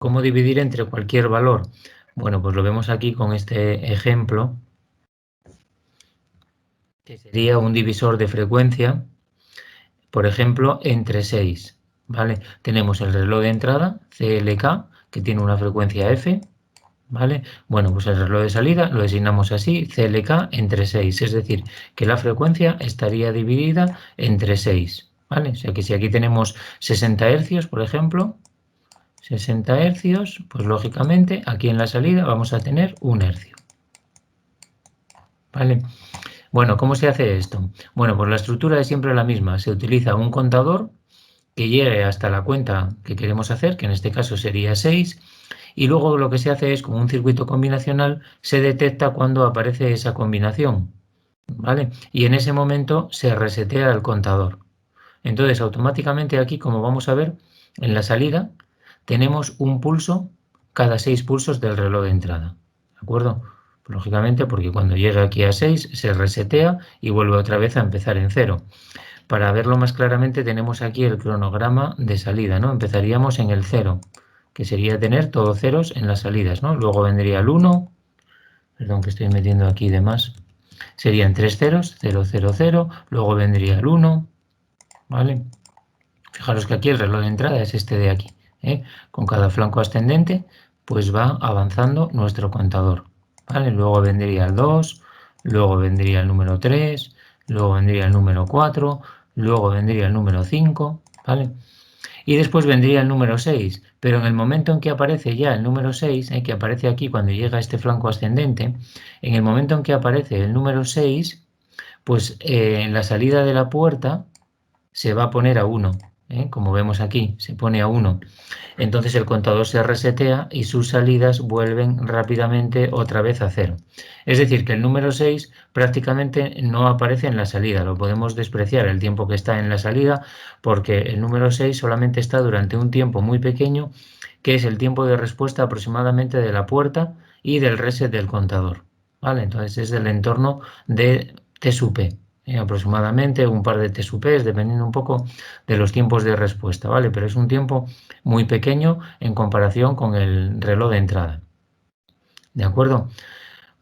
¿Cómo dividir entre cualquier valor? Bueno, pues lo vemos aquí con este ejemplo, que sería un divisor de frecuencia, por ejemplo, entre 6, ¿vale? Tenemos el reloj de entrada, CLK, que tiene una frecuencia F, ¿vale? Bueno, pues el reloj de salida lo designamos así, CLK entre 6, es decir, que la frecuencia estaría dividida entre 6, ¿vale? O sea que si aquí tenemos 60 hercios, por ejemplo, 60 hercios, pues lógicamente aquí en la salida vamos a tener 1 hercio, ¿vale? Bueno, ¿cómo se hace esto? Bueno, pues la estructura es siempre la misma, se utiliza un contador que llegue hasta la cuenta que queremos hacer, que en este caso sería 6, y luego lo que se hace es, con un circuito combinacional, se detecta cuando aparece esa combinación, ¿vale? Y en ese momento se resetea el contador. Entonces, automáticamente aquí, como vamos a ver, en la salida tenemos un pulso cada 6 pulsos del reloj de entrada, ¿de acuerdo? Pues, lógicamente, porque cuando llega aquí a 6 se resetea y vuelve otra vez a empezar en 0. Para verlo más claramente tenemos aquí el cronograma de salida, ¿no? Empezaríamos en el 0, que sería tener todos ceros en las salidas, ¿no? Luego vendría el 1, perdón que estoy metiendo aquí de más, serían 3 ceros, 0, 0, 0, luego vendría el 1, ¿vale? Fijaros que aquí el reloj de entrada es este de aquí, ¿eh? Con cada flanco ascendente pues va avanzando nuestro contador, ¿vale? Luego vendría el 2, luego vendría el número 3, luego vendría el número 4, luego vendría el número 5, ¿vale? Y después vendría el número 6, pero en el momento en que aparece ya el número 6, que aparece aquí cuando llega este flanco ascendente, en el momento en que aparece el número 6, pues en la salida de la puerta se va a poner a 1, como vemos aquí, se pone a 1. Entonces el contador se resetea y sus salidas vuelven rápidamente otra vez a 0. Es decir, que el número 6 prácticamente no aparece en la salida, lo podemos despreciar el tiempo que está en la salida, porque el número 6 solamente está durante un tiempo muy pequeño, que es el tiempo de respuesta aproximadamente de la puerta y del reset del contador, ¿vale? Entonces es del entorno de T sub P. Aproximadamente un par de TSUPs, dependiendo un poco de los tiempos de respuesta, ¿vale? Pero es un tiempo muy pequeño en comparación con el reloj de entrada, ¿de acuerdo?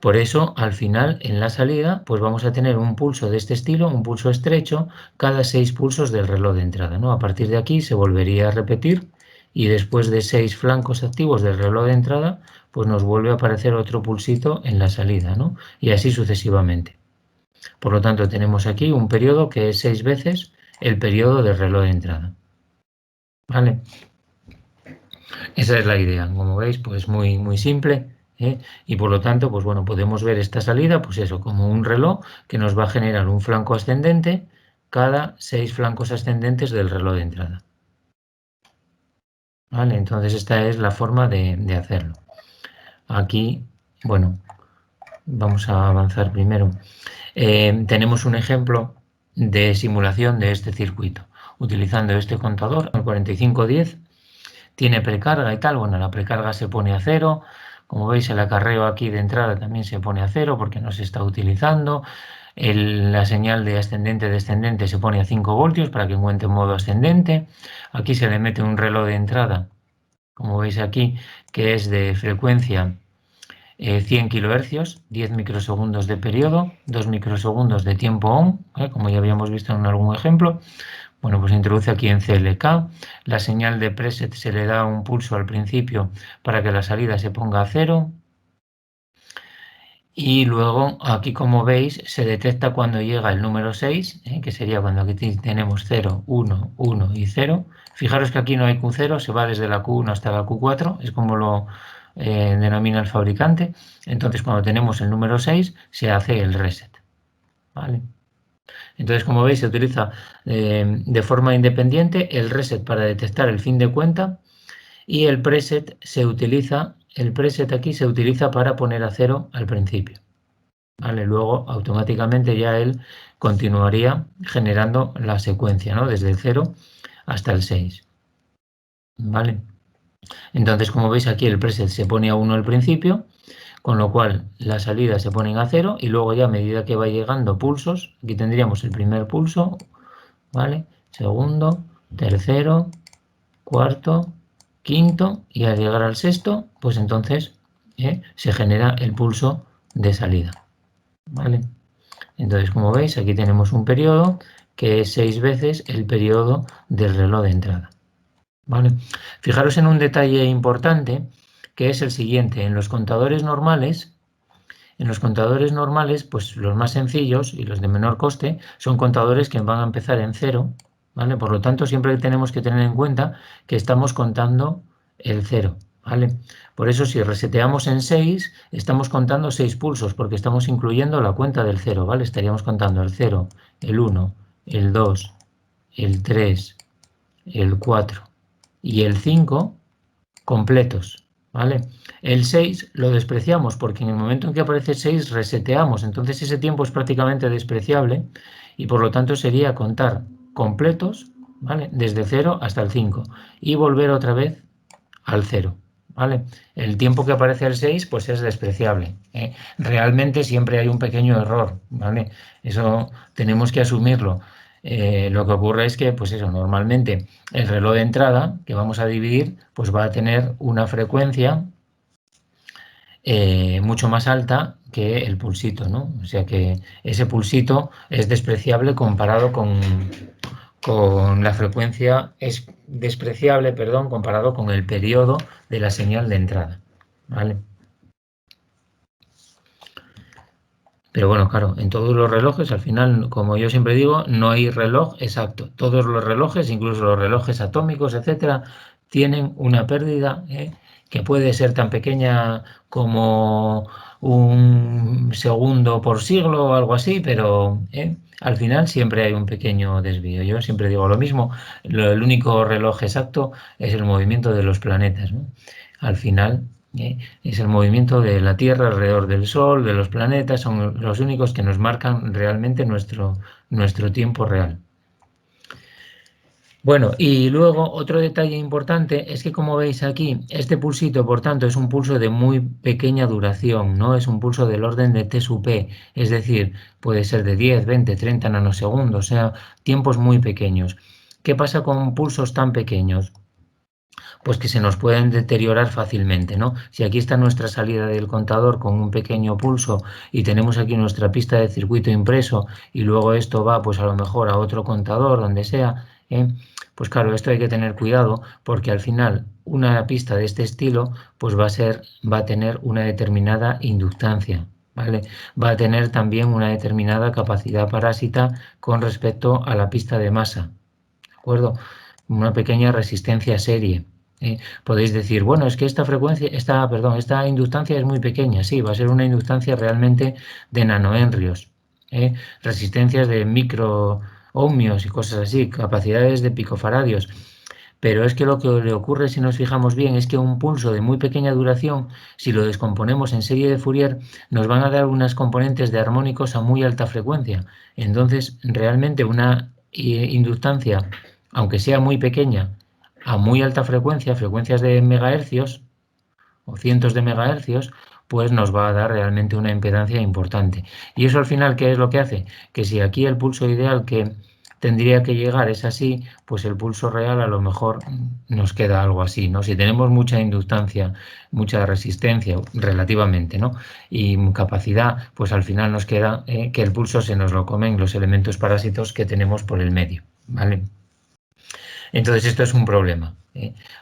Por eso, al final, en la salida, pues vamos a tener un pulso de este estilo, un pulso estrecho, cada 6 pulsos del reloj de entrada, ¿no? A partir de aquí se volvería a repetir y después de 6 flancos activos del reloj de entrada, pues nos vuelve a aparecer otro pulsito en la salida, ¿no? Y así sucesivamente. Por lo tanto, tenemos aquí un periodo que es 6 veces el periodo del reloj de entrada, ¿vale? Esa es la idea, como veis, pues muy simple, ¿eh? Y por lo tanto, pues bueno, podemos ver esta salida, pues eso, como un reloj que nos va a generar un flanco ascendente cada 6 flancos ascendentes del reloj de entrada, ¿vale? Entonces esta es la forma de hacerlo. Aquí, bueno, vamos a avanzar primero. Tenemos un ejemplo de simulación de este circuito, utilizando este contador, el 4510, tiene precarga y tal. Bueno, la precarga se pone a 0, como veis el acarreo aquí de entrada también se pone a 0 porque no se está utilizando, la señal de ascendente-descendente se pone a 5 voltios para que encuentre modo ascendente, aquí se le mete un reloj de entrada, como veis aquí, que es de frecuencia 100 kHz, 10 microsegundos de periodo, 2 microsegundos de tiempo on, como ya habíamos visto en algún ejemplo. Bueno, pues introduce aquí en CLK, la señal de preset se le da un pulso al principio para que la salida se ponga a 0 y luego aquí, como veis, se detecta cuando llega el número 6, que sería cuando aquí tenemos 0, 1, 1 y 0. Fijaros que aquí no hay Q0, se va desde la Q1 hasta la Q4, es como lo denomina el fabricante. Entonces, cuando tenemos el número 6, se hace el reset, ¿vale? Entonces, como veis, se utiliza de forma independiente el reset para detectar el fin de cuenta y el preset aquí se utiliza para poner a 0 al principio, ¿vale? Luego, automáticamente ya él continuaría generando la secuencia, ¿no? Desde el 0 hasta el 6, ¿vale? Entonces, como veis aquí, el preset se pone a 1 al principio, con lo cual las salidas se ponen a 0 y luego ya, a medida que va llegando pulsos, aquí tendríamos el primer pulso, ¿vale? Segundo, tercero, cuarto, quinto y al llegar al sexto, pues entonces se genera el pulso de salida. ¿Vale? Entonces, como veis, aquí tenemos un periodo que es 6 veces el periodo del reloj de entrada. ¿Vale? Fijaros en un detalle importante que es el siguiente. En los contadores normales, pues los más sencillos y los de menor coste son contadores que van a empezar en cero, ¿vale? Por lo tanto, siempre tenemos que tener en cuenta que estamos contando el cero, ¿vale? Por eso, si reseteamos en 6, estamos contando 6 pulsos, porque estamos incluyendo la cuenta del cero, ¿vale? Estaríamos contando el 0, el 1, el 2, el 3, el 4 y el 5 completos, ¿vale? El 6 lo despreciamos porque en el momento en que aparece 6 reseteamos, entonces ese tiempo es prácticamente despreciable y por lo tanto sería contar completos, ¿vale? Desde 0 hasta el 5 y volver otra vez al 0, ¿vale? El tiempo que aparece el 6 pues es despreciable, ¿eh? Realmente siempre hay un pequeño error, ¿vale? Eso tenemos que asumirlo. Lo que ocurre es que, pues eso, normalmente el reloj de entrada que vamos a dividir, pues va a tener una frecuencia mucho más alta que el pulsito, ¿no? O sea que ese pulsito es despreciable comparado con la frecuencia, es despreciable, perdón, comparado con el periodo de la señal de entrada, ¿vale? Pero bueno, claro, en todos los relojes, al final, como yo siempre digo, no hay reloj exacto. Todos los relojes, incluso los relojes atómicos, etcétera, tienen una pérdida que puede ser tan pequeña como un segundo por siglo o algo así, pero al final siempre hay un pequeño desvío. Yo siempre digo lo mismo, el único reloj exacto es el movimiento de los planetas, ¿no? Al final, es el movimiento de la Tierra alrededor del Sol, de los planetas, son los únicos que nos marcan realmente nuestro tiempo real. Bueno, y luego otro detalle importante es que como veis aquí, este pulsito, por tanto, es un pulso de muy pequeña duración, ¿no? Es un pulso del orden de T sub P, es decir, puede ser de 10, 20, 30 nanosegundos, o sea, tiempos muy pequeños. ¿Qué pasa con pulsos tan pequeños? Pues que se nos pueden deteriorar fácilmente, ¿no? Si aquí está nuestra salida del contador con un pequeño pulso y tenemos aquí nuestra pista de circuito impreso y luego esto va pues a lo mejor a otro contador, donde sea, pues claro, esto hay que tener cuidado porque al final una pista de este estilo pues va a tener una determinada inductancia, ¿vale? Va a tener también una determinada capacidad parásita con respecto a la pista de masa, ¿de acuerdo? Una pequeña resistencia serie. Podéis decir, bueno, es que esta inductancia es muy pequeña. Sí, va a ser una inductancia realmente de nanohenrios, resistencias de micro ohmios y cosas así, capacidades de picofaradios. Pero es que lo que le ocurre, si nos fijamos bien, es que un pulso de muy pequeña duración, si lo descomponemos en serie de Fourier, nos van a dar unas componentes de armónicos a muy alta frecuencia. Entonces, realmente una inductancia, aunque sea muy pequeña, a muy alta frecuencia, frecuencias de megahercios o cientos de megahercios, pues nos va a dar realmente una impedancia importante. Y eso al final, ¿qué es lo que hace? Que si aquí el pulso ideal que tendría que llegar es así, pues el pulso real a lo mejor nos queda algo así, ¿no? Si tenemos mucha inductancia, mucha resistencia relativamente, ¿no? Y capacidad, pues al final nos queda que el pulso se nos lo comen los elementos parásitos que tenemos por el medio, ¿vale? Entonces esto es un problema.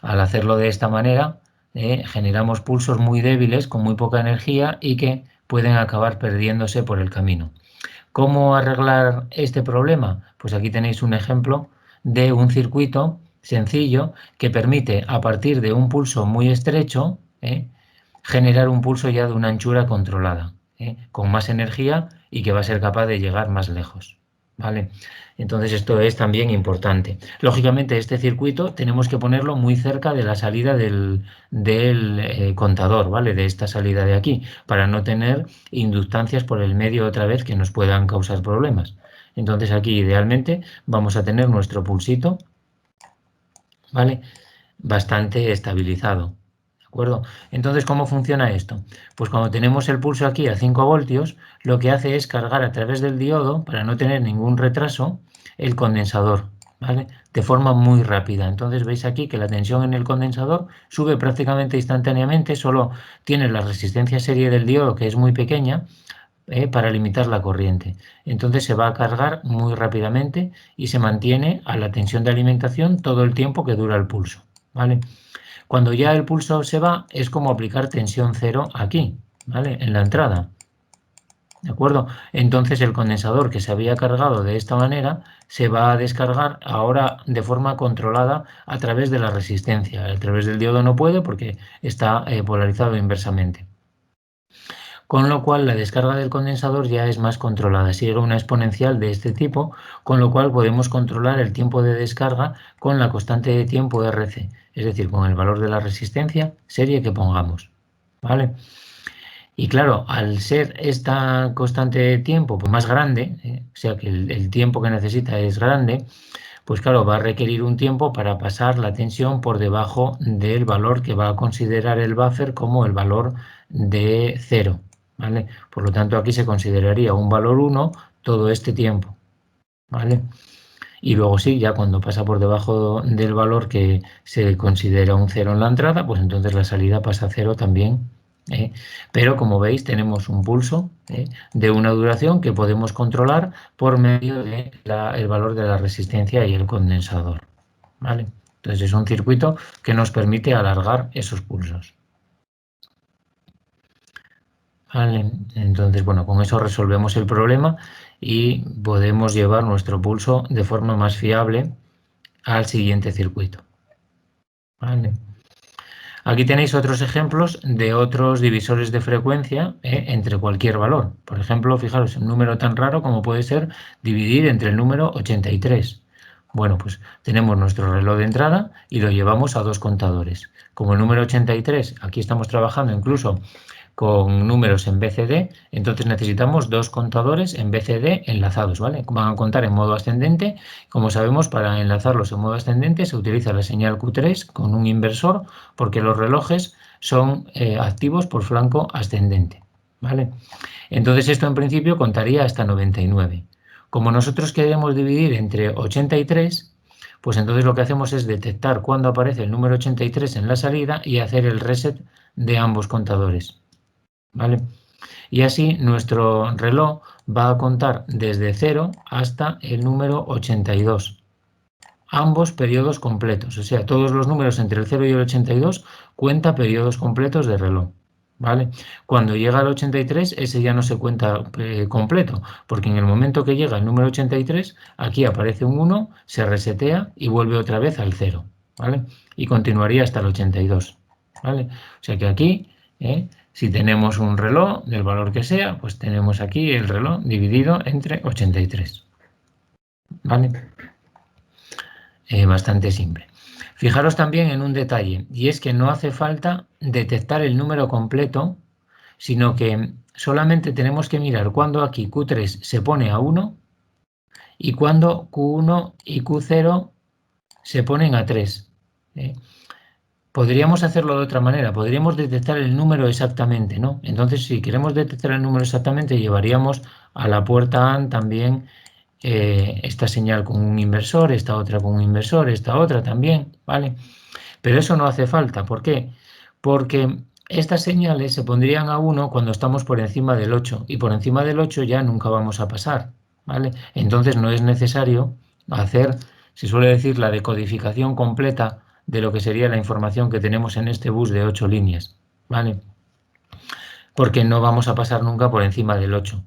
Al hacerlo de esta manera, generamos pulsos muy débiles con muy poca energía y que pueden acabar perdiéndose por el camino. ¿Cómo arreglar este problema? Pues aquí tenéis un ejemplo de un circuito sencillo que permite, a partir de un pulso muy estrecho, generar un pulso ya de una anchura controlada, con más energía y que va a ser capaz de llegar más lejos, ¿vale? Entonces esto es también importante. Lógicamente este circuito tenemos que ponerlo muy cerca de la salida del contador, ¿vale? De esta salida de aquí, para no tener inductancias por el medio otra vez que nos puedan causar problemas. Entonces aquí idealmente vamos a tener nuestro pulsito, ¿vale? Bastante estabilizado. ¿De acuerdo? Entonces, ¿cómo funciona esto? Pues cuando tenemos el pulso aquí a 5 voltios, lo que hace es cargar a través del diodo, para no tener ningún retraso, el condensador. ¿vale? De forma muy rápida. Entonces veis aquí que la tensión en el condensador sube prácticamente instantáneamente, solo tiene la resistencia serie del diodo, que es muy pequeña, para limitar la corriente. Entonces se va a cargar muy rápidamente y se mantiene a la tensión de alimentación todo el tiempo que dura el pulso, ¿vale? Cuando ya el pulso se va, es como aplicar tensión cero aquí, ¿vale? En la entrada. ¿De acuerdo? Entonces el condensador que se había cargado de esta manera se va a descargar ahora de forma controlada a través de la resistencia. A través del diodo no puede porque está polarizado inversamente. Con lo cual la descarga del condensador ya es más controlada. Sigue una exponencial de este tipo, con lo cual podemos controlar el tiempo de descarga con la constante de tiempo RC, es decir, con el valor de la resistencia serie que pongamos. ¿Vale? Y claro, al ser esta constante de tiempo pues más grande, o sea que el tiempo que necesita es grande, pues claro, va a requerir un tiempo para pasar la tensión por debajo del valor que va a considerar el buffer como el valor de 0. ¿Vale? Por lo tanto, aquí se consideraría un valor 1 todo este tiempo. ¿Vale? Y luego sí, ya cuando pasa por debajo del valor que se considera un 0 en la entrada, pues entonces la salida pasa a 0 también. Pero como veis tenemos un pulso de una duración que podemos controlar por medio del valor de la resistencia y el condensador. ¿Vale? Entonces es un circuito que nos permite alargar esos pulsos. ¿Vale? Entonces, bueno, con eso resolvemos el problema y podemos llevar nuestro pulso de forma más fiable al siguiente circuito. ¿Vale? Aquí tenéis otros ejemplos de otros divisores de frecuencia entre cualquier valor. Por ejemplo, fijaros, un número tan raro como puede ser dividir entre el número 83. Bueno, pues tenemos nuestro reloj de entrada y lo llevamos a dos contadores. Como el número 83, aquí estamos trabajando incluso con números en BCD, entonces necesitamos dos contadores en BCD enlazados, ¿vale? Van a contar en modo ascendente. Como sabemos, para enlazarlos en modo ascendente se utiliza la señal Q3 con un inversor, porque los relojes son activos por flanco ascendente, ¿vale? Entonces esto en principio contaría hasta 99. Como nosotros queremos dividir entre 83, pues entonces lo que hacemos es detectar cuándo aparece el número 83 en la salida y hacer el reset de ambos contadores. ¿Vale? Y así nuestro reloj va a contar desde 0 hasta el número 82. Ambos periodos completos, o sea, todos los números entre el 0 y el 82 cuenta periodos completos de reloj. ¿Vale? Cuando llega al 83, ese ya no se cuenta completo, porque en el momento que llega el número 83, aquí aparece un 1, se resetea y vuelve otra vez al 0. ¿Vale? Y continuaría hasta el 82. ¿Vale? O sea que aquí, si tenemos un reloj del valor que sea, pues tenemos aquí el reloj dividido entre 83. ¿Vale? Bastante simple. Fijaros también en un detalle, y es que no hace falta detectar el número completo, sino que solamente tenemos que mirar cuando aquí Q3 se pone a 1 y cuando Q1 y Q0 se ponen a 3. Podríamos hacerlo de otra manera, podríamos detectar el número exactamente, ¿no? Entonces, si queremos detectar el número exactamente, llevaríamos a la puerta AND también esta señal con un inversor, esta otra con un inversor, esta otra también, ¿vale? Pero eso no hace falta, ¿por qué? Porque estas señales se pondrían a 1 cuando estamos por encima del 8 y por encima del 8 ya nunca vamos a pasar, ¿vale? Entonces no es necesario hacer, se suele decir, la decodificación completa de lo que sería la información que tenemos en este bus de 8 líneas, ¿vale? Porque no vamos a pasar nunca por encima del 8.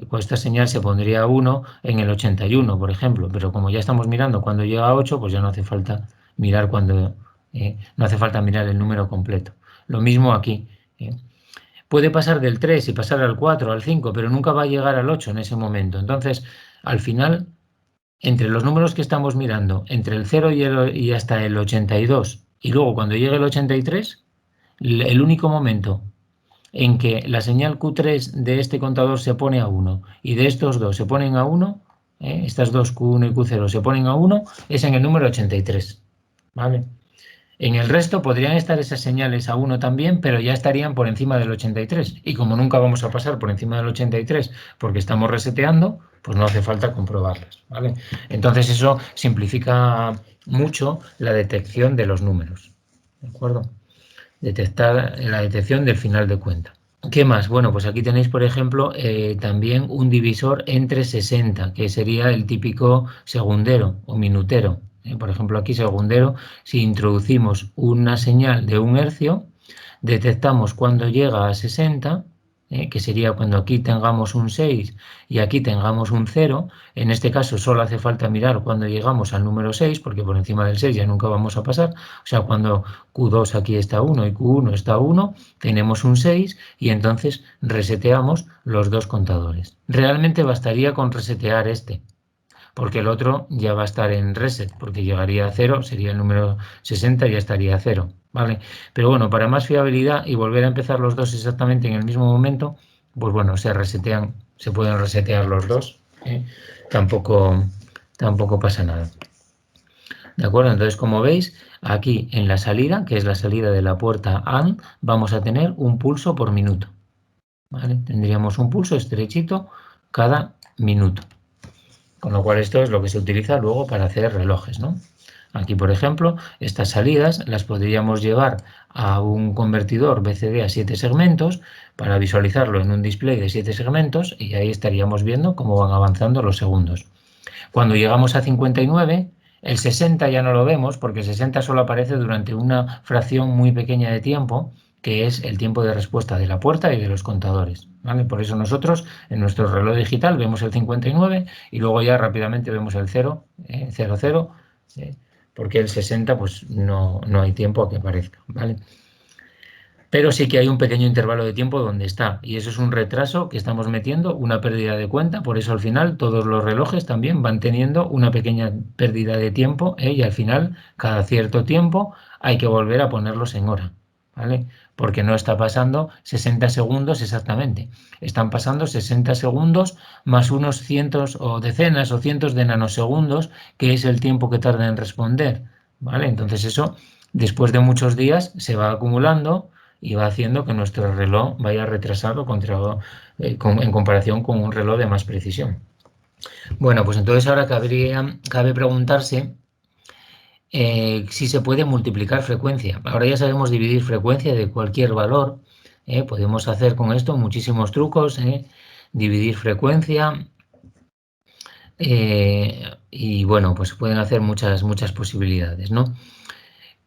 Pues esta señal se pondría a 1 en el 81, por ejemplo, pero como ya estamos mirando cuando llega a 8, pues ya no hace falta mirar no hace falta mirar el número completo. Lo mismo aquí. Puede pasar del 3 y pasar al 4, al 5, pero nunca va a llegar al 8 en ese momento. Entonces, al final, entre los números que estamos mirando, entre el 0 y hasta el 82, y luego cuando llegue el 83, el único momento en que la señal Q3 de este contador se pone a 1 y de estos dos se ponen a 1, estas dos Q1 y Q0 se ponen a 1, es en el número 83. ¿Vale? En el resto podrían estar esas señales a 1 también, pero ya estarían por encima del 83. Y como nunca vamos a pasar por encima del 83 porque estamos reseteando, pues no hace falta comprobarlas, ¿vale? Entonces eso simplifica mucho la detección de los números, ¿de acuerdo? Detectar la detección del final de cuenta. ¿Qué más? Bueno, pues aquí tenéis, por ejemplo, también un divisor entre 60, que sería el típico segundero o minutero. Por ejemplo, aquí segundero, si introducimos una señal de 1 hercio, detectamos cuando llega a 60, que sería cuando aquí tengamos un 6 y aquí tengamos un 0. En este caso solo hace falta mirar cuando llegamos al número 6, porque por encima del 6 ya nunca vamos a pasar. O sea, cuando Q2 aquí está 1 y Q1 está 1, tenemos un 6 y entonces reseteamos los dos contadores. Realmente bastaría con resetear este, porque el otro ya va a estar en reset, porque llegaría a 0, sería el número 60 y ya estaría a 0, ¿vale? Pero bueno, para más fiabilidad y volver a empezar los dos exactamente en el mismo momento, pues bueno, se pueden resetear los dos, ¿eh? Tampoco, tampoco pasa nada. ¿De acuerdo? Entonces, como veis, aquí en la salida, que es la salida de la puerta AND, vamos a tener un pulso por minuto, ¿vale? Tendríamos un pulso estrechito cada minuto. Con lo cual esto es lo que se utiliza luego para hacer relojes, ¿no? Aquí, por ejemplo, estas salidas las podríamos llevar a un convertidor BCD a 7 segmentos para visualizarlo en un display de 7 segmentos y ahí estaríamos viendo cómo van avanzando los segundos. Cuando llegamos a 59, el 60 ya no lo vemos porque el 60 solo aparece durante una fracción muy pequeña de tiempo, que es el tiempo de respuesta de la puerta y de los contadores, ¿vale? Por eso nosotros en nuestro reloj digital vemos el 59 y luego ya rápidamente vemos el 0, 00, porque el 60 pues no hay tiempo a que aparezca, ¿vale? Pero sí que hay un pequeño intervalo de tiempo donde está, y eso es un retraso que estamos metiendo, una pérdida de cuenta, por eso al final todos los relojes también van teniendo una pequeña pérdida de tiempo, y al final, cada cierto tiempo, hay que volver a ponerlos en hora, ¿vale? Porque no está pasando 60 segundos exactamente, están pasando 60 segundos más unos cientos o decenas o cientos de nanosegundos, que es el tiempo que tarda en responder, ¿vale? Entonces eso, después de muchos días, se va acumulando y va haciendo que nuestro reloj vaya retrasado en comparación con un reloj de más precisión. Bueno, pues entonces ahora cabe preguntarse si se puede multiplicar frecuencia. Ahora ya sabemos dividir frecuencia de cualquier valor. Podemos hacer con esto muchísimos trucos. Dividir frecuencia. Y bueno, pues se pueden hacer muchas posibilidades, ¿no?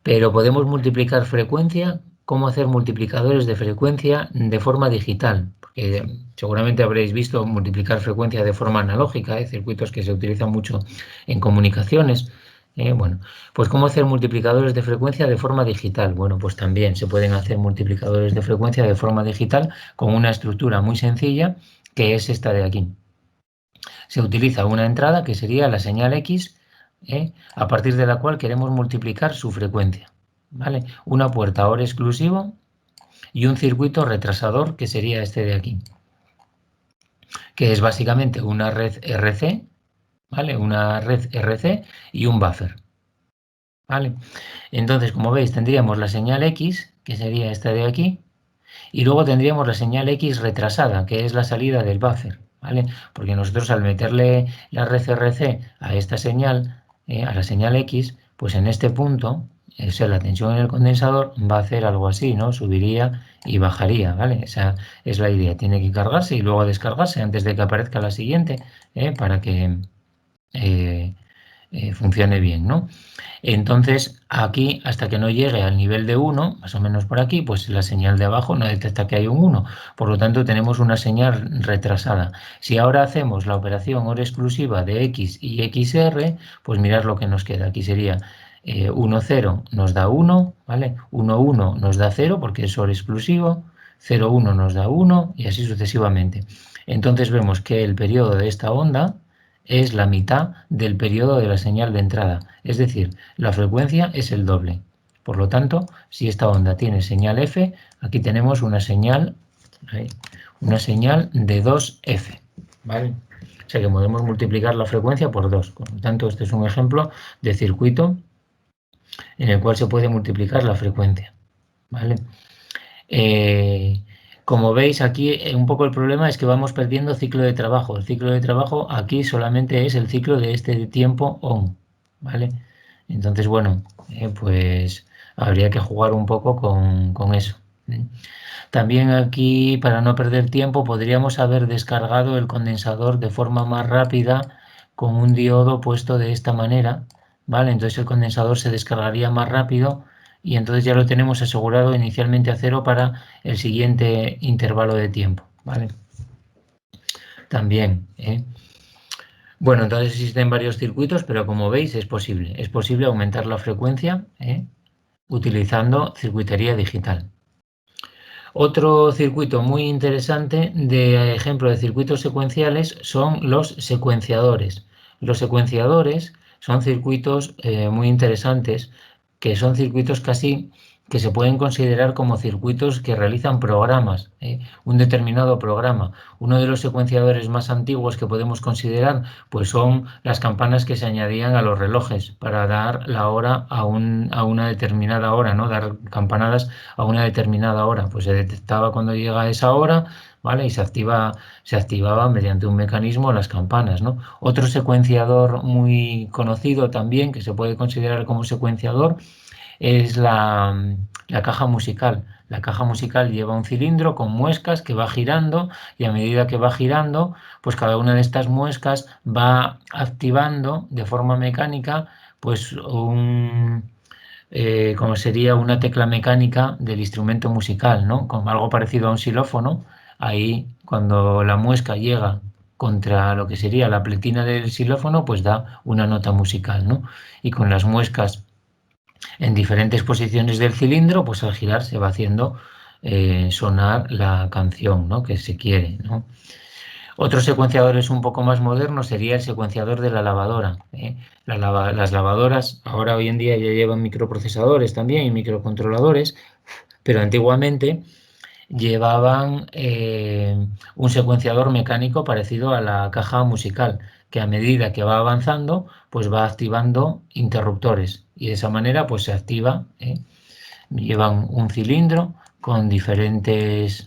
Pero podemos multiplicar frecuencia. ¿Cómo hacer multiplicadores de frecuencia de forma digital? Porque seguramente habréis visto multiplicar frecuencia de forma analógica, circuitos que se utilizan mucho en comunicaciones. Bueno, pues ¿cómo hacer multiplicadores de frecuencia de forma digital? Bueno, pues también se pueden hacer multiplicadores de frecuencia de forma digital con una estructura muy sencilla, que es esta de aquí. Se utiliza una entrada que sería la señal X, a partir de la cual queremos multiplicar su frecuencia, ¿vale? Una puerta OR exclusivo y un circuito retrasador, que sería este de aquí, que es básicamente una red RC, ¿vale? Una red RC y un buffer, ¿vale? Entonces, como veis, tendríamos la señal X, que sería esta de aquí, y luego tendríamos la señal X retrasada, que es la salida del buffer, ¿vale? Porque nosotros al meterle la red RC a esta señal, a la señal X, pues en este punto, o sea, la tensión en el condensador va a hacer algo así, ¿no? Subiría y bajaría, ¿vale? Esa es la idea. Tiene que cargarse y luego descargarse antes de que aparezca la siguiente, para que eh, funcione bien, ¿no? Entonces, aquí, hasta que no llegue al nivel de 1, más o menos por aquí, pues la señal de abajo no detecta que hay un 1. Por lo tanto, tenemos una señal retrasada. Si ahora hacemos la operación OR exclusiva de X y XR, pues mirad lo que nos queda. Aquí sería 1, 0 nos da 1, ¿vale? 1, 1 nos da 0 porque es OR exclusivo, 0, 1 nos da 1 y así sucesivamente. Entonces vemos que el periodo de esta onda es la mitad del periodo de la señal de entrada, es decir, la frecuencia es el doble. Por lo tanto, si esta onda tiene señal F, aquí tenemos una señal de 2F, ¿vale? O sea que podemos multiplicar la frecuencia por 2. Por lo tanto, este es un ejemplo de circuito en el cual se puede multiplicar la frecuencia, ¿vale? Como veis aquí, un poco el problema es que vamos perdiendo ciclo de trabajo. El ciclo de trabajo aquí solamente es el ciclo de este tiempo on, ¿vale? Entonces, bueno, pues habría que jugar un poco con eso. También aquí, para no perder tiempo, podríamos haber descargado el condensador de forma más rápida con un diodo puesto de esta manera, ¿vale? Entonces el condensador se descargaría más rápido y entonces ya lo tenemos asegurado inicialmente a cero para el siguiente intervalo de tiempo, ¿vale? También, ¿eh? Bueno, entonces existen varios circuitos, pero como veis es posible. Es posible aumentar la frecuencia, utilizando circuitería digital. Otro circuito muy interesante de ejemplo de circuitos secuenciales son los secuenciadores. Los secuenciadores son circuitos muy interesantes, que son circuitos casi que se pueden considerar como circuitos que realizan programas, un determinado programa. Uno de los secuenciadores más antiguos que podemos considerar pues son las campanas que se añadían a los relojes para dar la hora a una determinada hora, ¿no? Dar campanadas a una determinada hora. Pues se detectaba cuando llega esa hora, ¿vale? Y se activaba mediante un mecanismo las campanas, ¿no? Otro secuenciador muy conocido también, que se puede considerar como secuenciador, es la caja musical. La caja musical lleva un cilindro con muescas que va girando y a medida que va girando, pues cada una de estas muescas va activando de forma mecánica pues como sería una tecla mecánica del instrumento musical, ¿no? Como algo parecido a un xilófono. Ahí, cuando la muesca llega contra lo que sería la pletina del xilófono, pues da una nota musical, ¿no? Y con las muescas en diferentes posiciones del cilindro, pues al girar se va haciendo sonar la canción, ¿no? Que se quiere, ¿no? Otros secuenciadores un poco más modernos sería el secuenciador de la lavadora. Las lavadoras ahora hoy en día ya llevan microprocesadores también y microcontroladores, pero antiguamente llevaban un secuenciador mecánico parecido a la caja musical, que a medida que va avanzando, pues va activando interruptores y de esa manera pues se activa. Llevan un cilindro con diferentes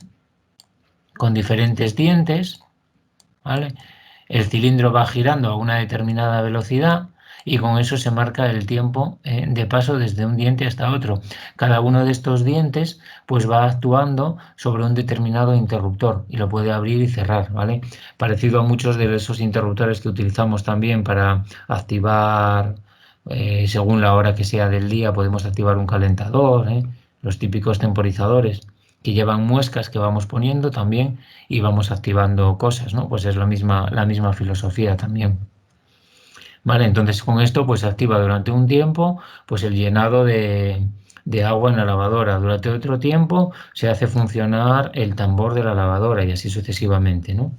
dientes, ¿vale? El cilindro va girando a una determinada velocidad y con eso se marca el tiempo de paso desde un diente hasta otro. Cada uno de estos dientes pues va actuando sobre un determinado interruptor y lo puede abrir y cerrar, ¿vale? Parecido a muchos de esos interruptores que utilizamos también para activar, según la hora que sea del día, podemos activar un calentador, los típicos temporizadores que llevan muescas que vamos poniendo también y vamos activando cosas, ¿no? Pues es la misma filosofía también. Vale, entonces con esto pues se activa durante un tiempo pues el llenado de agua en la lavadora. Durante otro tiempo se hace funcionar el tambor de la lavadora y así sucesivamente, ¿no?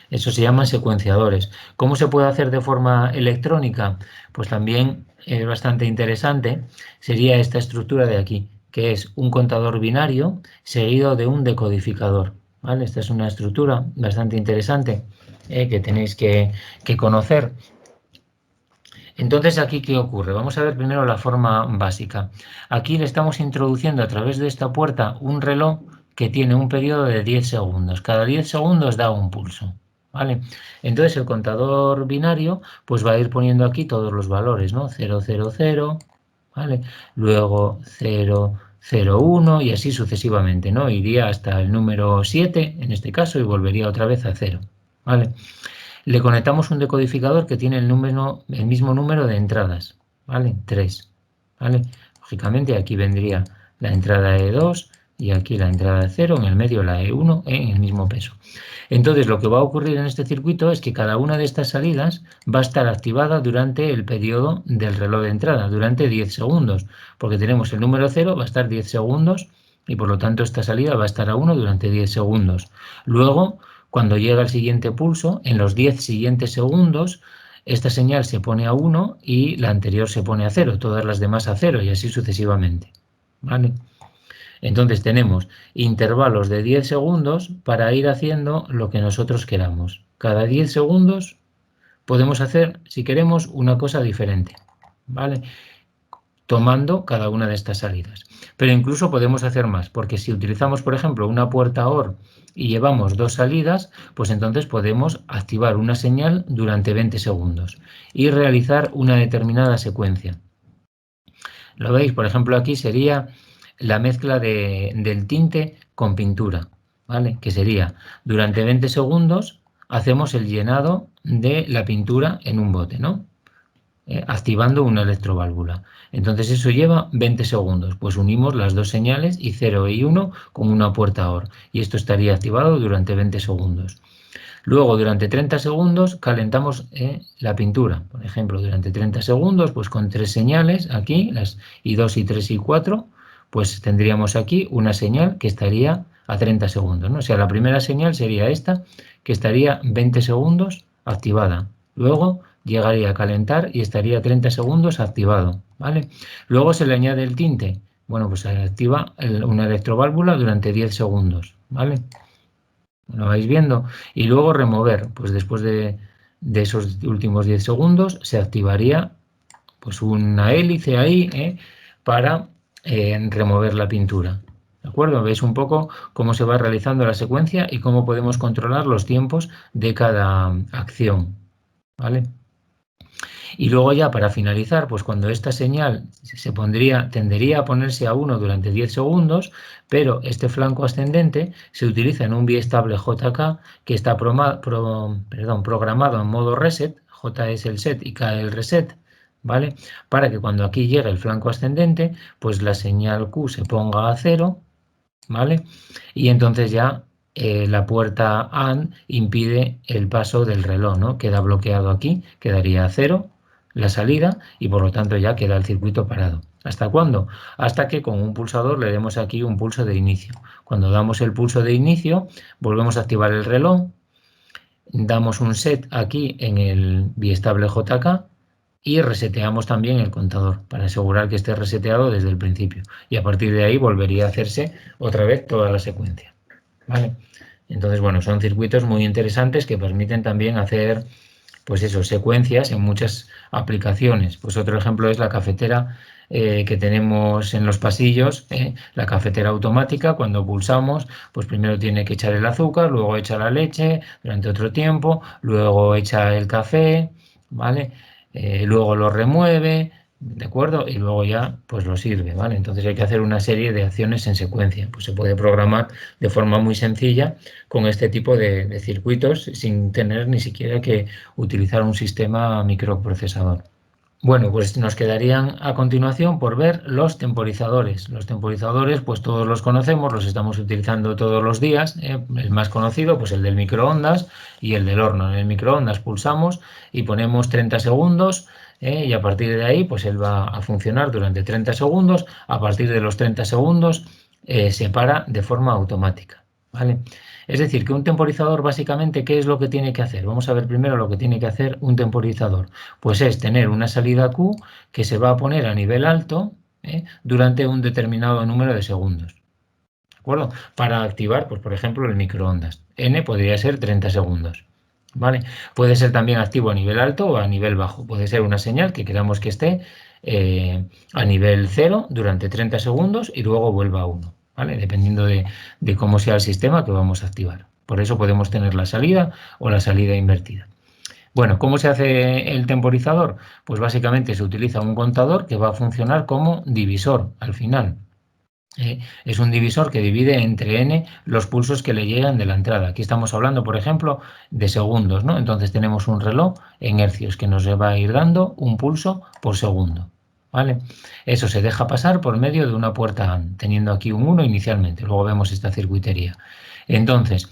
Eso se llaman secuenciadores. ¿Cómo se puede hacer de forma electrónica? Pues también es bastante interesante. Sería esta estructura de aquí, que es un contador binario seguido de un decodificador. ¿Vale? Esta es una estructura bastante interesante que tenéis que conocer. Entonces, ¿aquí qué ocurre? Vamos a ver primero la forma básica. Aquí le estamos introduciendo a través de esta puerta un reloj que tiene un periodo de 10 segundos. Cada 10 segundos da un pulso. ¿Vale? Entonces el contador binario pues va a ir poniendo aquí todos los valores, ¿no? 0, 0, 0, ¿vale? Luego 0, 0, 1 y así sucesivamente, ¿no? Iría hasta el número 7 en este caso y volvería otra vez a 0, ¿vale? Le conectamos un decodificador que tiene el mismo número de entradas, ¿vale? 3, ¿vale? Lógicamente aquí vendría la entrada E2 y aquí la entrada 0, en el medio la E1 en el mismo peso. Entonces lo que va a ocurrir en este circuito es que cada una de estas salidas va a estar activada durante el periodo del reloj de entrada, durante 10 segundos, porque tenemos el número 0, va a estar 10 segundos y por lo tanto esta salida va a estar a 1 durante 10 segundos. Luego, cuando llega el siguiente pulso, en los 10 siguientes segundos, esta señal se pone a 1 y la anterior se pone a 0, todas las demás a 0 y así sucesivamente. ¿Vale? Entonces tenemos intervalos de 10 segundos para ir haciendo lo que nosotros queramos. Cada 10 segundos podemos hacer, si queremos, una cosa diferente. ¿Vale? tomando cada una de estas salidas. Pero incluso podemos hacer más, porque si utilizamos, por ejemplo, una puerta OR y llevamos 2 salidas, pues entonces podemos activar una señal durante 20 segundos y realizar una determinada secuencia. ¿Lo veis? Por ejemplo, aquí sería la mezcla del tinte con pintura, ¿vale? Que sería, durante 20 segundos hacemos el llenado de la pintura en un bote, ¿no? Activando una electroválvula. Entonces eso lleva 20 segundos. Pues unimos las 2 señales y 0 y 1 con una puerta OR. Y esto estaría activado durante 20 segundos. Luego, durante 30 segundos, calentamos la pintura. Por ejemplo, durante 30 segundos, pues con 3 señales aquí, las I2, I3 y 4, pues tendríamos aquí una señal que estaría a 30 segundos, ¿no? O sea, la primera señal sería esta, que estaría 20 segundos activada. Luego llegaría a calentar y estaría 30 segundos activado, ¿vale? Luego se le añade el tinte. Bueno, pues se activa una electroválvula durante 10 segundos, ¿vale? Lo vais viendo. Y luego remover, pues después de esos últimos 10 segundos se activaría pues una hélice ahí para remover la pintura. ¿De acuerdo? Veis un poco cómo se va realizando la secuencia y cómo podemos controlar los tiempos de cada acción. ¿Vale? Y luego ya para finalizar, pues cuando esta señal tendería a ponerse a 1 durante 10 segundos, pero este flanco ascendente se utiliza en un biestable JK que está programado en modo reset, J es el set y K el reset, ¿vale? Para que cuando aquí llegue el flanco ascendente, pues la señal Q se ponga a 0, ¿vale? Y entonces ya la puerta AND impide el paso del reloj, ¿no? Queda bloqueado aquí, quedaría a 0 la salida y por lo tanto ya queda el circuito parado. ¿Hasta cuándo? Hasta que con un pulsador le demos aquí un pulso de inicio. Cuando damos el pulso de inicio, volvemos a activar el reloj, damos un set aquí en el biestable JK y reseteamos también el contador para asegurar que esté reseteado desde el principio. Y a partir de ahí volvería a hacerse otra vez toda la secuencia. ¿Vale? Entonces, bueno, son circuitos muy interesantes que permiten también hacer, pues eso, secuencias en muchas aplicaciones. Pues otro ejemplo es la cafetera que tenemos en los pasillos, la cafetera automática. Cuando pulsamos, pues primero tiene que echar el azúcar, luego echa la leche durante otro tiempo, luego echa el café, ¿vale? Luego lo remueve, ¿de acuerdo? Y luego ya pues lo sirve, ¿vale? Entonces hay que hacer una serie de acciones en secuencia. Pues se puede programar de forma muy sencilla con este tipo de circuitos sin tener ni siquiera que utilizar un sistema microprocesador. Bueno, pues nos quedarían a continuación por ver los temporizadores. Los temporizadores, pues todos los conocemos, los estamos utilizando todos los días. El más conocido, pues el del microondas y el del horno. En el microondas pulsamos y ponemos 30 segundos y a partir de ahí, pues él va a funcionar durante 30 segundos. A partir de los 30 segundos se para de forma automática, ¿vale? Es decir, que un temporizador básicamente, ¿qué es lo que tiene que hacer? Vamos a ver primero lo que tiene que hacer un temporizador. Pues es tener una salida Q que se va a poner a nivel alto durante un determinado número de segundos. ¿De acuerdo? Para activar, pues por ejemplo, el microondas. N podría ser 30 segundos. ¿Vale? Puede ser también activo a nivel alto o a nivel bajo. Puede ser una señal que queramos que esté a nivel 0 durante 30 segundos y luego vuelva a 1. ¿Vale? Dependiendo de cómo sea el sistema que vamos a activar. Por eso podemos tener la salida o la salida invertida. Bueno, ¿cómo se hace el temporizador? Pues básicamente se utiliza un contador que va a funcionar como divisor al final. Es un divisor que divide entre n los pulsos que le llegan de la entrada. Aquí estamos hablando, por ejemplo, de segundos, ¿no? Entonces tenemos un reloj en hercios que nos va a ir dando un pulso por segundo. ¿Vale? Eso se deja pasar por medio de una puerta AND, teniendo aquí un 1 inicialmente. Luego vemos esta circuitería. Entonces,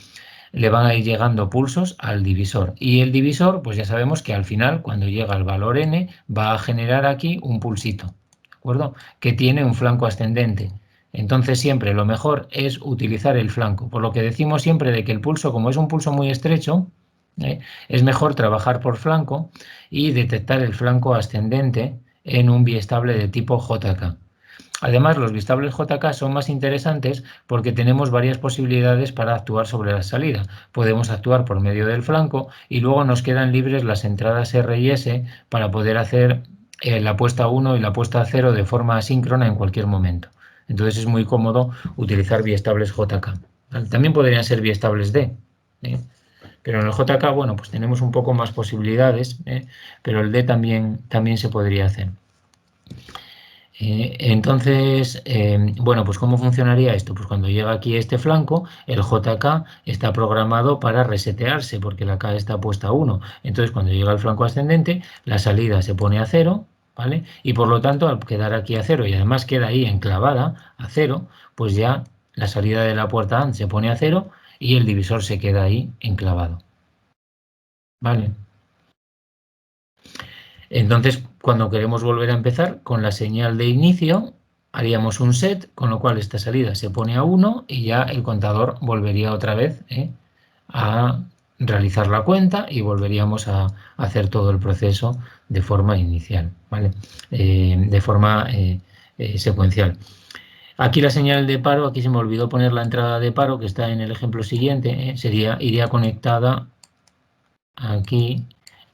le van a ir llegando pulsos al divisor. Y el divisor, pues ya sabemos que al final, cuando llega el valor n, va a generar aquí un pulsito, ¿de acuerdo? Que tiene un flanco ascendente. Entonces siempre lo mejor es utilizar el flanco, por lo que decimos siempre de que el pulso, como es un pulso muy estrecho, es mejor trabajar por flanco y detectar el flanco ascendente en un biestable de tipo JK. Además, los biestables JK son más interesantes porque tenemos varias posibilidades para actuar sobre la salida. Podemos actuar por medio del flanco y luego nos quedan libres las entradas R y S para poder hacer la puesta 1 y la puesta 0 de forma asíncrona en cualquier momento. Entonces es muy cómodo utilizar biestables JK. ¿Vale? También podrían ser biestables D, ¿eh? Pero en el JK, bueno, pues tenemos un poco más posibilidades, ¿eh? Pero el D también se podría hacer. Entonces, bueno, pues ¿cómo funcionaría esto? Pues cuando llega aquí este flanco, el JK está programado para resetearse, porque la K está puesta a 1. Entonces, cuando llega el flanco ascendente, la salida se pone a 0, ¿vale? Y por lo tanto, al quedar aquí a 0 y además queda ahí enclavada a 0, pues ya la salida de la puerta AND se pone a 0 y el divisor se queda ahí enclavado, ¿vale? Entonces, cuando queremos volver a empezar con la señal de inicio, haríamos un set, con lo cual esta salida se pone a 1 y ya el contador volvería otra vez a realizar la cuenta y volveríamos a hacer todo el proceso de forma inicial, ¿vale? De forma secuencial. Aquí la señal de paro, aquí se me olvidó poner la entrada de paro que está en el ejemplo siguiente, iría conectada aquí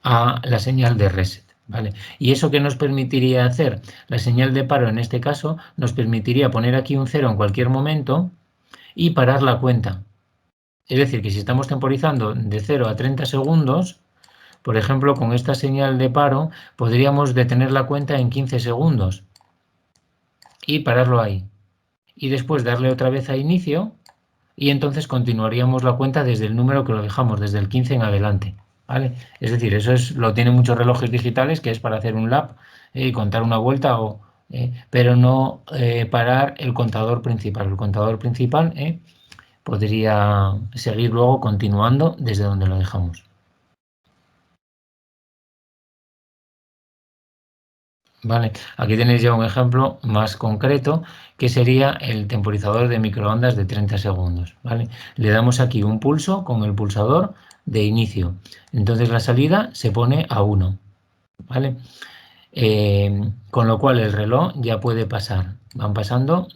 a la señal de reset, ¿vale? ¿Y eso qué nos permitiría hacer? La señal de paro en este caso nos permitiría poner aquí un 0 en cualquier momento y parar la cuenta. Es decir, que si estamos temporizando de 0 a 30 segundos, por ejemplo, con esta señal de paro podríamos detener la cuenta en 15 segundos y pararlo ahí. Y después darle otra vez a inicio y entonces continuaríamos la cuenta desde el número que lo dejamos, desde el 15 en adelante, ¿vale? Es decir, lo tienen muchos relojes digitales, que es para hacer un lap y contar una vuelta, pero no parar el contador principal. El contador principal podría seguir luego continuando desde donde lo dejamos. Vale, aquí tenéis ya un ejemplo más concreto que sería el temporizador de microondas de 30 segundos. ¿Vale? Le damos aquí un pulso con el pulsador de inicio. Entonces la salida se pone a 1. ¿Vale? Con lo cual el reloj ya puede pasar. Van pasando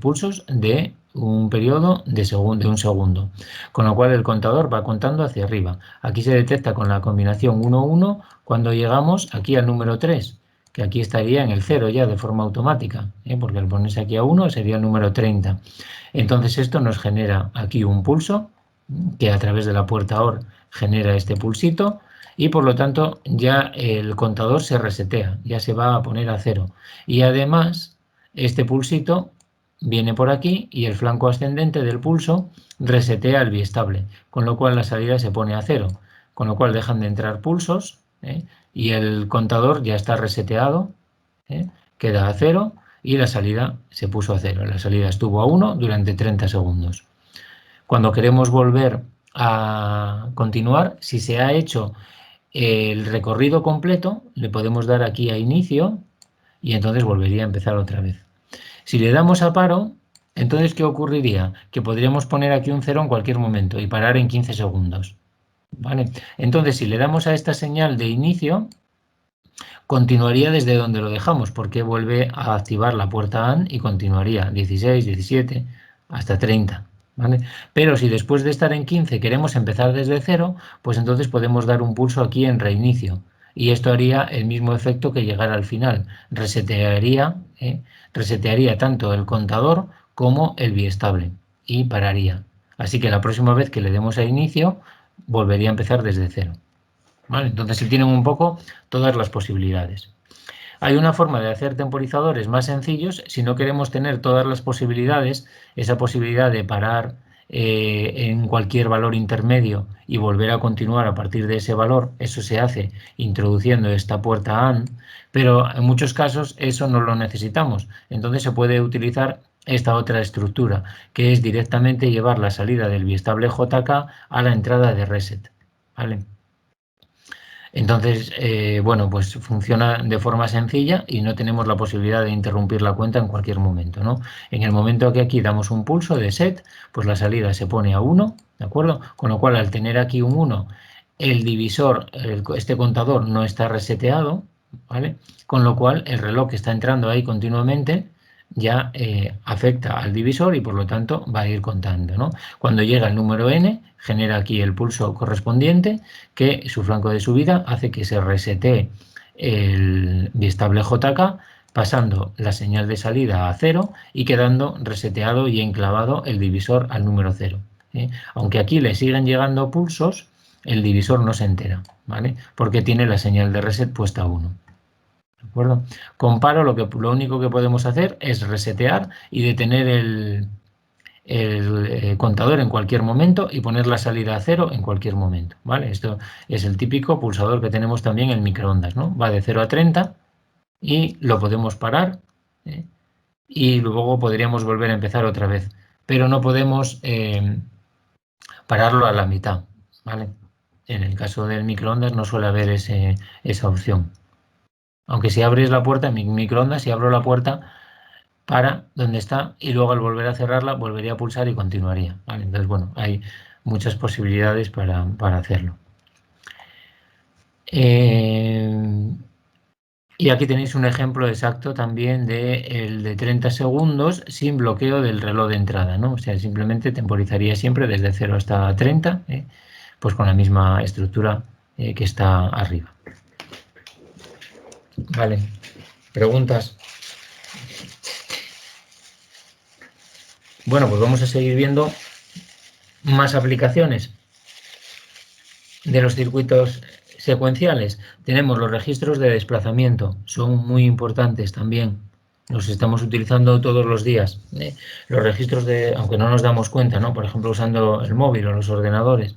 pulsos de un periodo de un segundo. Con lo cual el contador va contando hacia arriba. Aquí se detecta con la combinación 1-1 cuando llegamos aquí al número 3, que aquí estaría en el 0 ya de forma automática, porque al ponerse aquí a 1 sería el número 30. Entonces esto nos genera aquí un pulso que a través de la puerta OR genera este pulsito y por lo tanto ya el contador se resetea, ya se va a poner a 0. Y además este pulsito viene por aquí y el flanco ascendente del pulso resetea el biestable, con lo cual la salida se pone a 0, con lo cual dejan de entrar pulsos y el contador ya está reseteado, queda a 0 y la salida se puso a 0. La salida estuvo a 1 durante 30 segundos. Cuando queremos volver a continuar, si se ha hecho el recorrido completo, le podemos dar aquí a inicio y entonces volvería a empezar otra vez. Si le damos a paro, entonces ¿qué ocurriría? Que podríamos poner aquí un 0 en cualquier momento y parar en 15 segundos. ¿Vale? Entonces, si le damos a esta señal de inicio, continuaría desde donde lo dejamos, porque vuelve a activar la puerta AND y continuaría 16, 17, hasta 30. ¿Vale? Pero si después de estar en 15 queremos empezar desde 0, pues entonces podemos dar un pulso aquí en reinicio. Y esto haría el mismo efecto que llegar al final. Resetearía tanto el contador como el biestable y pararía. Así que la próxima vez que le demos a inicio, volvería a empezar desde 0. ¿Vale? Entonces se tienen un poco todas las posibilidades. Hay una forma de hacer temporizadores más sencillos si no queremos tener todas las posibilidades, esa posibilidad de parar en cualquier valor intermedio y volver a continuar a partir de ese valor. Eso se hace introduciendo esta puerta AND, pero en muchos casos eso no lo necesitamos. Entonces se puede utilizar esta otra estructura, que es directamente llevar la salida del biestable JK a la entrada de reset. ¿Vale? Entonces, bueno, pues funciona de forma sencilla y no tenemos la posibilidad de interrumpir la cuenta en cualquier momento, ¿no? En el momento que aquí damos un pulso de set, pues la salida se pone a 1, ¿de acuerdo? Con lo cual, al tener aquí un 1, el divisor, este contador no está reseteado, ¿vale? Con lo cual, el reloj que está entrando ahí continuamente ya afecta al divisor y por lo tanto va a ir contando, ¿no? Cuando llega el número n, genera aquí el pulso correspondiente que su flanco de subida hace que se resetee el biestable JK, pasando la señal de salida a 0 y quedando reseteado y enclavado el divisor al número 0. Aunque aquí le siguen llegando pulsos, el divisor no se entera, ¿vale? Porque tiene la señal de reset puesta a 1. ¿De acuerdo? Comparo, lo único que podemos hacer es resetear y detener el contador en cualquier momento y poner la salida a 0 en cualquier momento, ¿vale? Esto es el típico pulsador que tenemos también en microondas, ¿no? Va de 0 a 30 y lo podemos parar, y luego podríamos volver a empezar otra vez, pero no podemos pararlo a la mitad, ¿vale? En el caso del microondas no suele haber esa opción. Aunque si abres la puerta, en mi microondas, si abro la puerta, para donde está y luego al volver a cerrarla volvería a pulsar y continuaría, ¿vale? Entonces, bueno, hay muchas posibilidades para hacerlo. Y aquí tenéis un ejemplo exacto también de 30 segundos sin bloqueo del reloj de entrada, ¿no? O sea, simplemente temporizaría siempre desde 0 hasta 30, pues con la misma estructura que está arriba. Vale, ¿preguntas? Bueno, pues vamos a seguir viendo más aplicaciones de los circuitos secuenciales. Tenemos los registros de desplazamiento, son muy importantes también. Los estamos utilizando todos los días. Los registros aunque no nos damos cuenta, ¿no? Por ejemplo, usando el móvil o los ordenadores.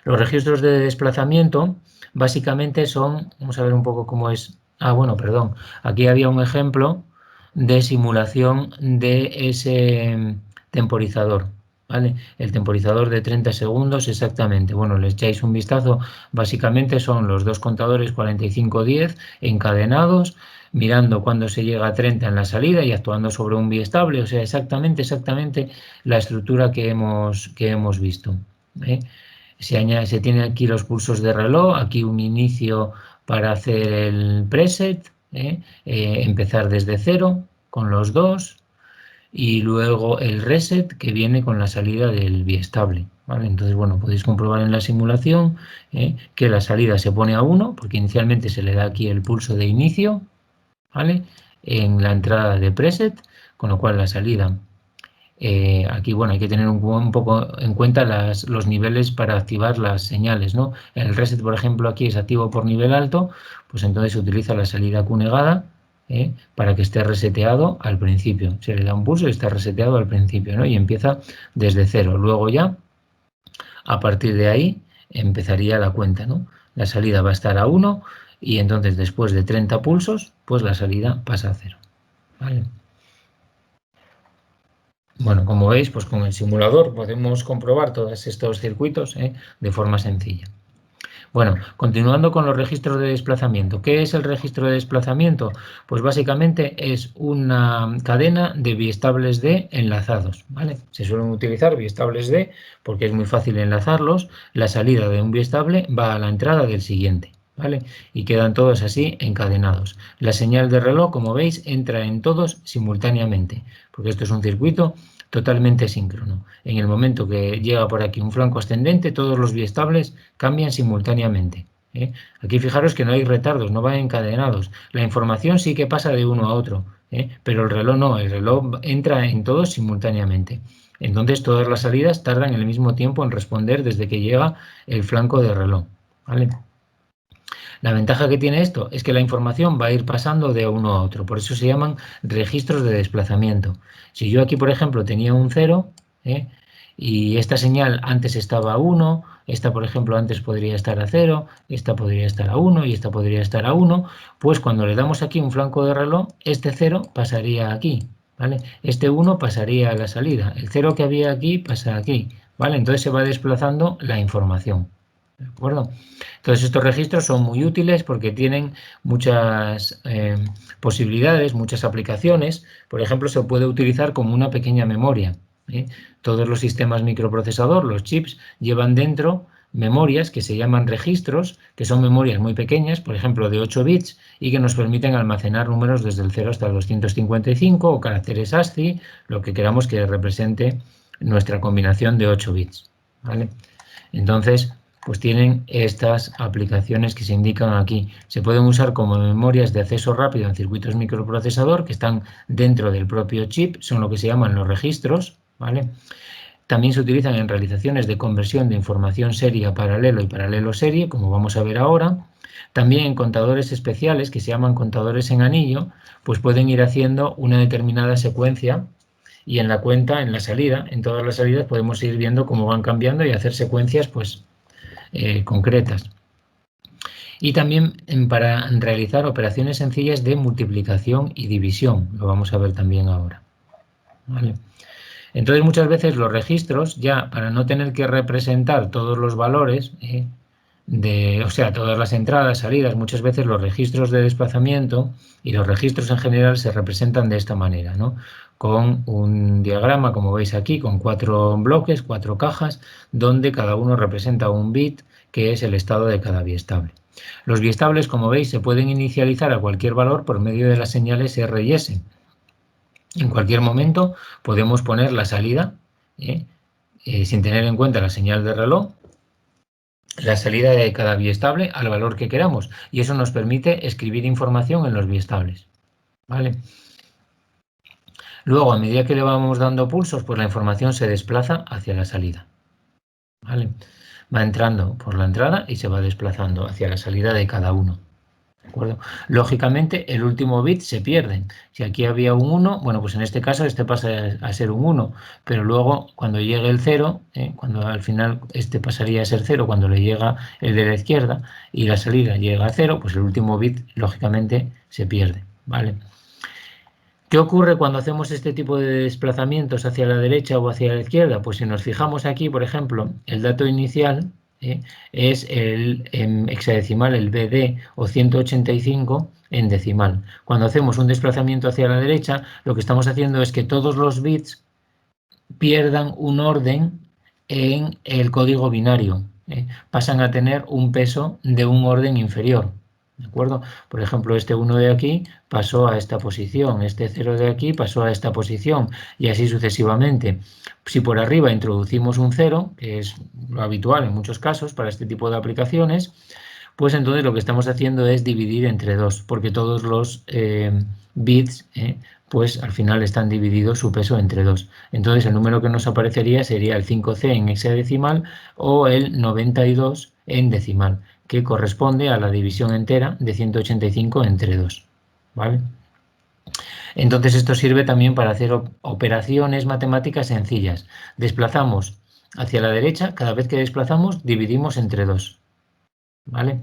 Los registros de desplazamiento básicamente son, vamos a ver un poco cómo es. Bueno, perdón. Aquí había un ejemplo de simulación de ese temporizador. ¿Vale? El temporizador de 30 segundos exactamente. Bueno, le echáis un vistazo. Básicamente son los dos contadores 45-10 encadenados, mirando cuando se llega a 30 en la salida y actuando sobre un biestable. O sea, exactamente la estructura que hemos visto. Se tiene aquí los pulsos de reloj, aquí un inicio para hacer el preset, empezar desde 0 con los dos, y luego el reset que viene con la salida del biestable, ¿vale? Entonces, bueno, podéis comprobar en la simulación que la salida se pone a 1, porque inicialmente se le da aquí el pulso de inicio, ¿vale? En la entrada de preset, con lo cual la salida, aquí, bueno, hay que tener un poco en cuenta los niveles para activar las señales, ¿no? El reset, por ejemplo, aquí es activo por nivel alto, pues entonces se utiliza la salida Q-negada, para que esté reseteado al principio. Se le da un pulso y está reseteado al principio, ¿no? Y empieza desde 0. Luego ya, a partir de ahí, empezaría la cuenta, ¿no? La salida va a estar a 1 y entonces después de 30 pulsos, pues la salida pasa a 0. ¿Vale? Bueno, como veis, pues con el simulador podemos comprobar todos estos circuitos de forma sencilla. Bueno, continuando con los registros de desplazamiento. ¿Qué es el registro de desplazamiento? Pues básicamente es una cadena de biestables D enlazados, ¿vale? Se suelen utilizar biestables D porque es muy fácil enlazarlos. La salida de un biestable va a la entrada del siguiente, ¿vale? Y quedan todos así encadenados. La señal de reloj, como veis, entra en todos simultáneamente, porque esto es un circuito totalmente síncrono. En el momento que llega por aquí un flanco ascendente, todos los biestables cambian simultáneamente. Aquí fijaros que no hay retardos, no van encadenados. La información sí que pasa de uno a otro, pero el reloj no, el reloj entra en todos simultáneamente. Entonces todas las salidas tardan el mismo tiempo en responder desde que llega el flanco de reloj, ¿vale? La ventaja que tiene esto es que la información va a ir pasando de uno a otro, por eso se llaman registros de desplazamiento. Si yo aquí, por ejemplo, tenía un 0, y esta señal antes estaba a 1, esta, por ejemplo, antes podría estar a 0, esta podría estar a 1 y esta podría estar a 1, pues cuando le damos aquí un flanco de reloj, este 0 pasaría aquí, ¿vale? Este 1 pasaría a la salida, el 0 que había aquí pasa aquí, ¿vale? Entonces se va desplazando la información, ¿de acuerdo? Entonces estos registros son muy útiles porque tienen muchas posibilidades, muchas aplicaciones. Por ejemplo, se puede utilizar como una pequeña memoria. Todos los sistemas microprocesador, los chips, llevan dentro memorias que se llaman registros, que son memorias muy pequeñas, por ejemplo de 8 bits, y que nos permiten almacenar números desde el 0 hasta el 255 o caracteres ASCII, lo que queramos que represente nuestra combinación de 8 bits, ¿vale? Entonces, pues tienen estas aplicaciones que se indican aquí. Se pueden usar como memorias de acceso rápido en circuitos microprocesador que están dentro del propio chip, son lo que se llaman los registros, ¿vale? También se utilizan en realizaciones de conversión de información serie a paralelo y paralelo serie, como vamos a ver ahora. También en contadores especiales, que se llaman contadores en anillo, pues pueden ir haciendo una determinada secuencia y en la cuenta, en la salida, en todas las salidas podemos ir viendo cómo van cambiando y hacer secuencias pues concretas. Y también para realizar operaciones sencillas de multiplicación y división, lo vamos a ver también ahora. ¿Vale? Entonces muchas veces los registros, ya para no tener que representar todos los valores, o sea, todas las entradas, salidas, muchas veces los registros de desplazamiento y los registros en general se representan de esta manera, ¿no? Con un diagrama, como veis aquí, con 4 bloques, 4 cajas, donde cada uno representa un bit, que es el estado de cada biestable. Los biestables, como veis, se pueden inicializar a cualquier valor por medio de las señales R y S. En cualquier momento podemos poner la salida, sin tener en cuenta la señal de reloj, la salida de cada biestable al valor que queramos, y eso nos permite escribir información en los biestables, ¿vale? Luego, a medida que le vamos dando pulsos, pues la información se desplaza hacia la salida, ¿vale? Va entrando por la entrada y se va desplazando hacia la salida de cada uno. ¿De acuerdo? Lógicamente, el último bit se pierde. Si aquí había un 1, bueno, pues en este caso este pasa a ser un 1, pero luego cuando llegue el 0, cuando al final este pasaría a ser 0 cuando le llega el de la izquierda y la salida llega a 0, pues el último bit lógicamente se pierde, ¿vale? ¿Qué ocurre cuando hacemos este tipo de desplazamientos hacia la derecha o hacia la izquierda? Pues si nos fijamos aquí, por ejemplo, el dato inicial es el hexadecimal, el BD o 185 en decimal. Cuando hacemos un desplazamiento hacia la derecha, lo que estamos haciendo es que todos los bits pierdan un orden en el código binario. Pasan a tener un peso de un orden inferior. ¿De acuerdo? Por ejemplo, este 1 de aquí pasó a esta posición, este 0 de aquí pasó a esta posición y así sucesivamente. Si por arriba introducimos un 0, que es lo habitual en muchos casos para este tipo de aplicaciones, pues entonces lo que estamos haciendo es dividir entre 2, porque todos los bits pues al final están divididos su peso entre 2. Entonces el número que nos aparecería sería el 5C en hexadecimal o el 92 en decimal, que corresponde a la división entera de 185 entre 2. ¿Vale? Entonces esto sirve también para hacer operaciones matemáticas sencillas. Desplazamos hacia la derecha, cada vez que desplazamos dividimos entre 2. ¿Vale?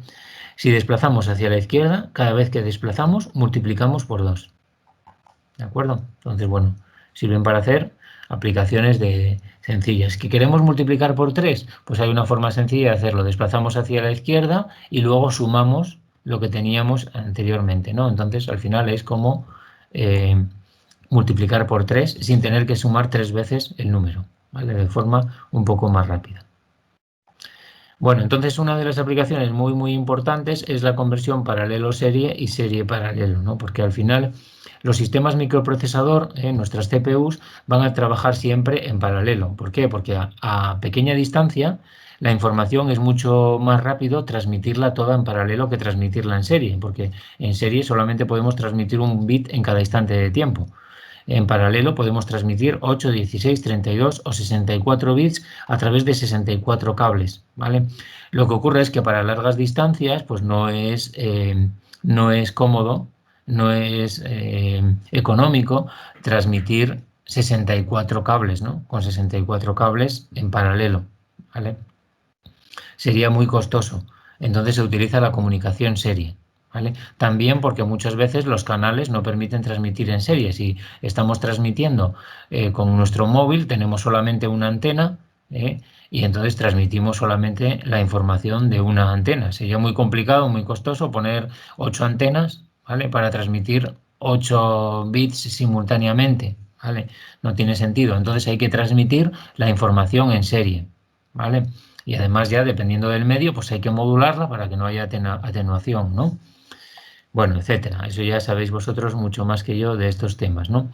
Si desplazamos hacia la izquierda, cada vez que desplazamos multiplicamos por 2. ¿De acuerdo? Entonces, bueno, sirven para hacer aplicaciones sencillas. ¿Que queremos multiplicar por 3? Pues hay una forma sencilla de hacerlo. Desplazamos hacia la izquierda y luego sumamos lo que teníamos anteriormente, ¿no? Entonces, al final es como multiplicar por 3 sin tener que sumar 3 veces el número, ¿vale? De forma un poco más rápida. Bueno, entonces una de las aplicaciones muy importantes es la conversión paralelo-serie y serie-paralelo, ¿no? Porque al final los sistemas microprocesador, nuestras CPUs, van a trabajar siempre en paralelo. ¿Por qué? Porque a pequeña distancia la información es mucho más rápido transmitirla toda en paralelo que transmitirla en serie, porque en serie solamente podemos transmitir un bit en cada instante de tiempo. En paralelo podemos transmitir 8, 16, 32 o 64 bits a través de 64 cables, ¿vale? Lo que ocurre es que para largas distancias pues no es cómodo, no es económico transmitir 64 cables, ¿no? Con 64 cables en paralelo, ¿vale? Sería muy costoso. Entonces se utiliza la comunicación serie. ¿Vale? También porque muchas veces los canales no permiten transmitir en serie. Si estamos transmitiendo con nuestro móvil, tenemos solamente una antena y entonces transmitimos solamente la información de una antena. Sería muy complicado, muy costoso poner 8 antenas, ¿vale? Para transmitir 8 bits simultáneamente, ¿vale? No tiene sentido. Entonces hay que transmitir la información en serie, ¿vale? Y además ya dependiendo del medio, pues hay que modularla para que no haya atenuación, ¿no? Bueno, etcétera. Eso ya sabéis vosotros mucho más que yo de estos temas, ¿no?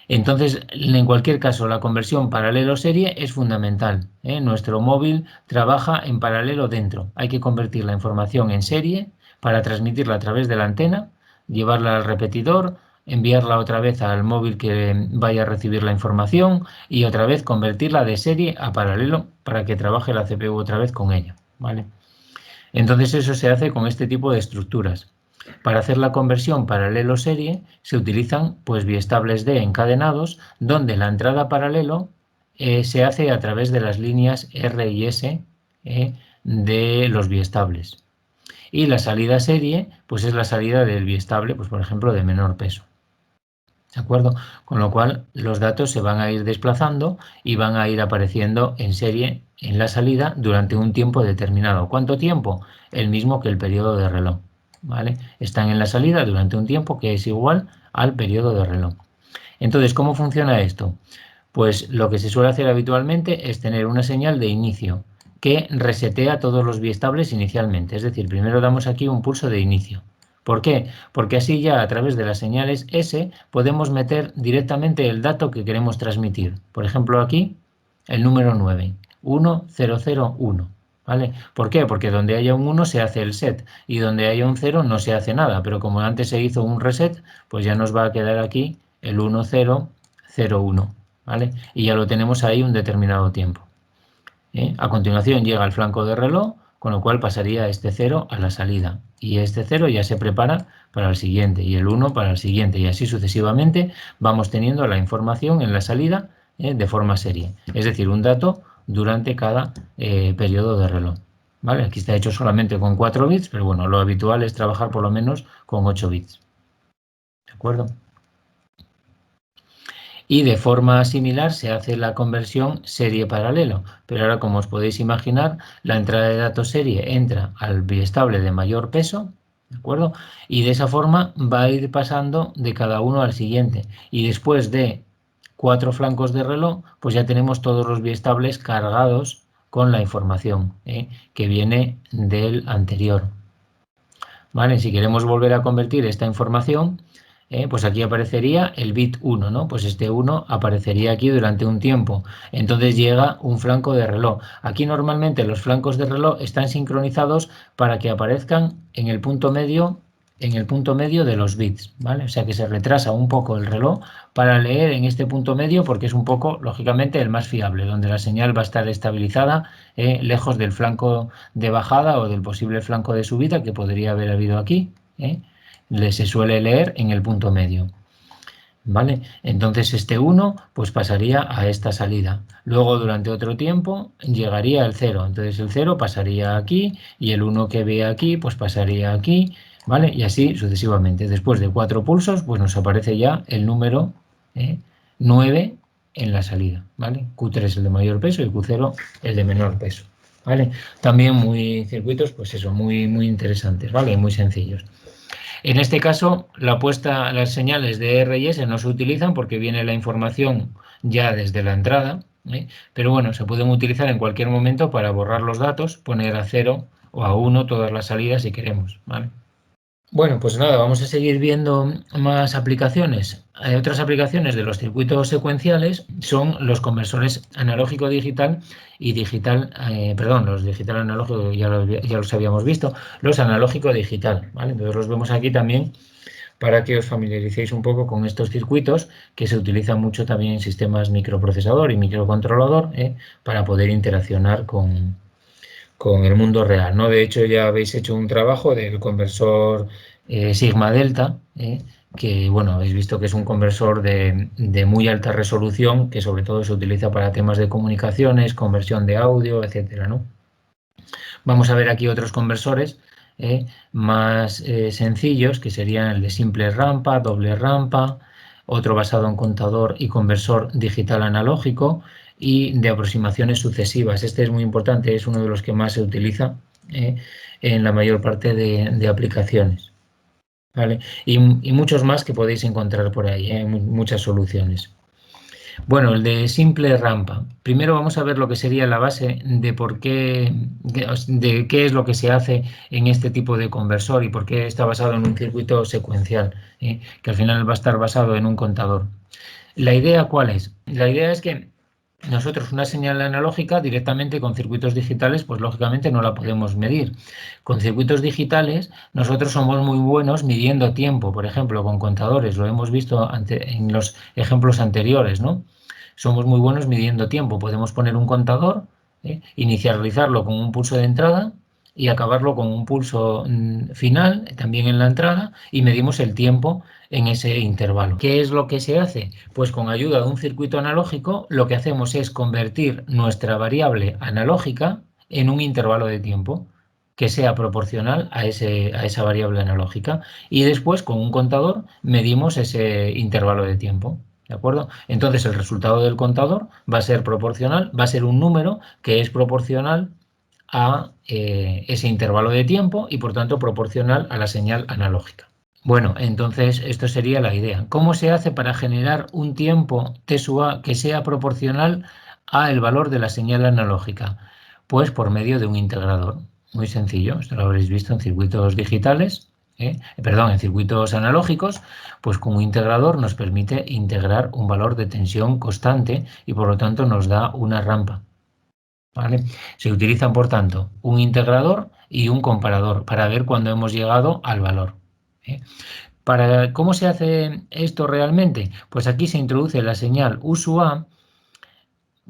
Entonces, en cualquier caso, la conversión paralelo-serie es fundamental, ¿eh? Nuestro móvil trabaja en paralelo dentro. Hay que convertir la información en serie para transmitirla a través de la antena, llevarla al repetidor, enviarla otra vez al móvil que vaya a recibir la información y otra vez convertirla de serie a paralelo para que trabaje la CPU otra vez con ella, ¿vale? Entonces eso se hace con este tipo de estructuras. Para hacer la conversión paralelo-serie se utilizan pues biestables D encadenados donde la entrada paralelo se hace a través de las líneas R y S de los biestables. Y la salida serie pues es la salida del biestable, pues por ejemplo de menor peso. ¿De acuerdo? Con lo cual los datos se van a ir desplazando y van a ir apareciendo en serie en la salida durante un tiempo determinado. ¿Cuánto tiempo? El mismo que el periodo de reloj, ¿vale? Están en la salida durante un tiempo que es igual al periodo de reloj. Entonces, ¿cómo funciona esto? Pues lo que se suele hacer habitualmente es tener una señal de inicio que resetea todos los biestables inicialmente. Es decir, primero damos aquí un pulso de inicio. ¿Por qué? Porque así ya a través de las señales S podemos meter directamente el dato que queremos transmitir. Por ejemplo aquí el número 9, 1001. ¿Vale? ¿Por qué? Porque donde haya un 1 se hace el set y donde haya un 0 no se hace nada. Pero como antes se hizo un reset, pues ya nos va a quedar aquí el 1001. ¿Vale? Y ya lo tenemos ahí un determinado tiempo. A continuación llega el flanco de reloj, con lo cual pasaría este 0 a la salida. Y este 0 ya se prepara para el siguiente y el 1 para el siguiente. Y así sucesivamente vamos teniendo la información en la salida de forma serie. Es decir, un dato durante cada periodo de reloj. ¿Vale? Aquí está hecho solamente con 4 bits, pero bueno, lo habitual es trabajar por lo menos con 8 bits. ¿De acuerdo? Y de forma similar se hace la conversión serie paralelo, pero ahora como os podéis imaginar la entrada de datos serie entra al biestable de mayor peso, ¿de acuerdo? Y de esa forma va a ir pasando de cada uno al siguiente y después de 4 flancos de reloj pues ya tenemos todos los biestables cargados con la información que viene del anterior. ¿Vale? Si queremos volver a convertir esta información, pues aquí aparecería el bit 1, ¿no? Pues este 1 aparecería aquí durante un tiempo. Entonces llega un flanco de reloj. Aquí normalmente los flancos de reloj están sincronizados para que aparezcan en el punto medio de los bits, ¿vale? O sea que se retrasa un poco el reloj para leer en este punto medio porque es un poco, lógicamente, el más fiable, donde la señal va a estar estabilizada lejos del flanco de bajada o del posible flanco de subida que podría haber habido aquí. Se suele leer en el punto medio. ¿Vale? Entonces este 1 pues pasaría a esta salida. Luego durante otro tiempo llegaría el 0. Entonces el 0 pasaría aquí y el 1 que ve aquí pues pasaría aquí. ¿Vale? Y así sucesivamente. Después de 4 pulsos pues nos aparece ya el número 9 en la salida. ¿Vale? Q3 es el de mayor peso y Q0 el de menor peso. ¿Vale? También muy circuitos pues eso, muy interesantes, ¿vale? Muy sencillos. En este caso, las señales de R y S no se utilizan porque viene la información ya desde la entrada, pero bueno, se pueden utilizar en cualquier momento para borrar los datos, poner a 0 o a 1 todas las salidas si queremos, ¿vale? Bueno, pues nada, vamos a seguir viendo más aplicaciones. Hay otras aplicaciones de los circuitos secuenciales son los conversores analógico-digital y digital, los digital analógico ya los habíamos visto, los analógico-digital, ¿vale? Entonces los vemos aquí también para que os familiaricéis un poco con estos circuitos que se utilizan mucho también en sistemas microprocesador y microcontrolador para poder interaccionar con el mundo real, ¿no? De hecho, ya habéis hecho un trabajo del conversor Sigma Delta, que, bueno, habéis visto que es un conversor de muy alta resolución, que sobre todo se utiliza para temas de comunicaciones, conversión de audio, etcétera, ¿no? Vamos a ver aquí otros conversores más sencillos, que serían el de simple rampa, doble rampa, otro basado en contador y conversor digital analógico, y de aproximaciones sucesivas. Este es muy importante, es uno de los que más se utiliza en la mayor parte de aplicaciones. ¿Vale? Y muchos más que podéis encontrar por ahí, muchas soluciones. Bueno, el de simple rampa. Primero vamos a ver lo que sería la base de por qué, de qué es lo que se hace en este tipo de conversor y por qué está basado en un circuito secuencial, que al final va a estar basado en un contador. ¿La idea cuál es? La idea es que nosotros una señal analógica directamente con circuitos digitales, pues lógicamente no la podemos medir. Con circuitos digitales nosotros somos muy buenos midiendo tiempo, por ejemplo, con contadores, lo hemos visto en los ejemplos anteriores, ¿no? Somos muy buenos midiendo tiempo, podemos poner un contador, inicializarlo con un pulso de entrada y acabarlo con un pulso final, también en la entrada, y medimos el tiempo en ese intervalo. ¿Qué es lo que se hace? Pues con ayuda de un circuito analógico lo que hacemos es convertir nuestra variable analógica en un intervalo de tiempo que sea proporcional a esa variable analógica, y después con un contador medimos ese intervalo de tiempo. ¿De acuerdo? Entonces el resultado del contador va a ser proporcional, va a ser un número que es proporcional a ese intervalo de tiempo y por tanto proporcional a la señal analógica. Bueno, entonces esto sería la idea. ¿Cómo se hace para generar un tiempo T sub A que sea proporcional al valor de la señal analógica? Pues por medio de un integrador. Muy sencillo, esto lo habréis visto en circuitos digitales, en circuitos analógicos, pues con un integrador nos permite integrar un valor de tensión constante y por lo tanto nos da una rampa. ¿Vale? Se utilizan, por tanto, un integrador y un comparador para ver cuándo hemos llegado al valor. ¿Cómo se hace esto realmente? Pues aquí se introduce la señal U sub A,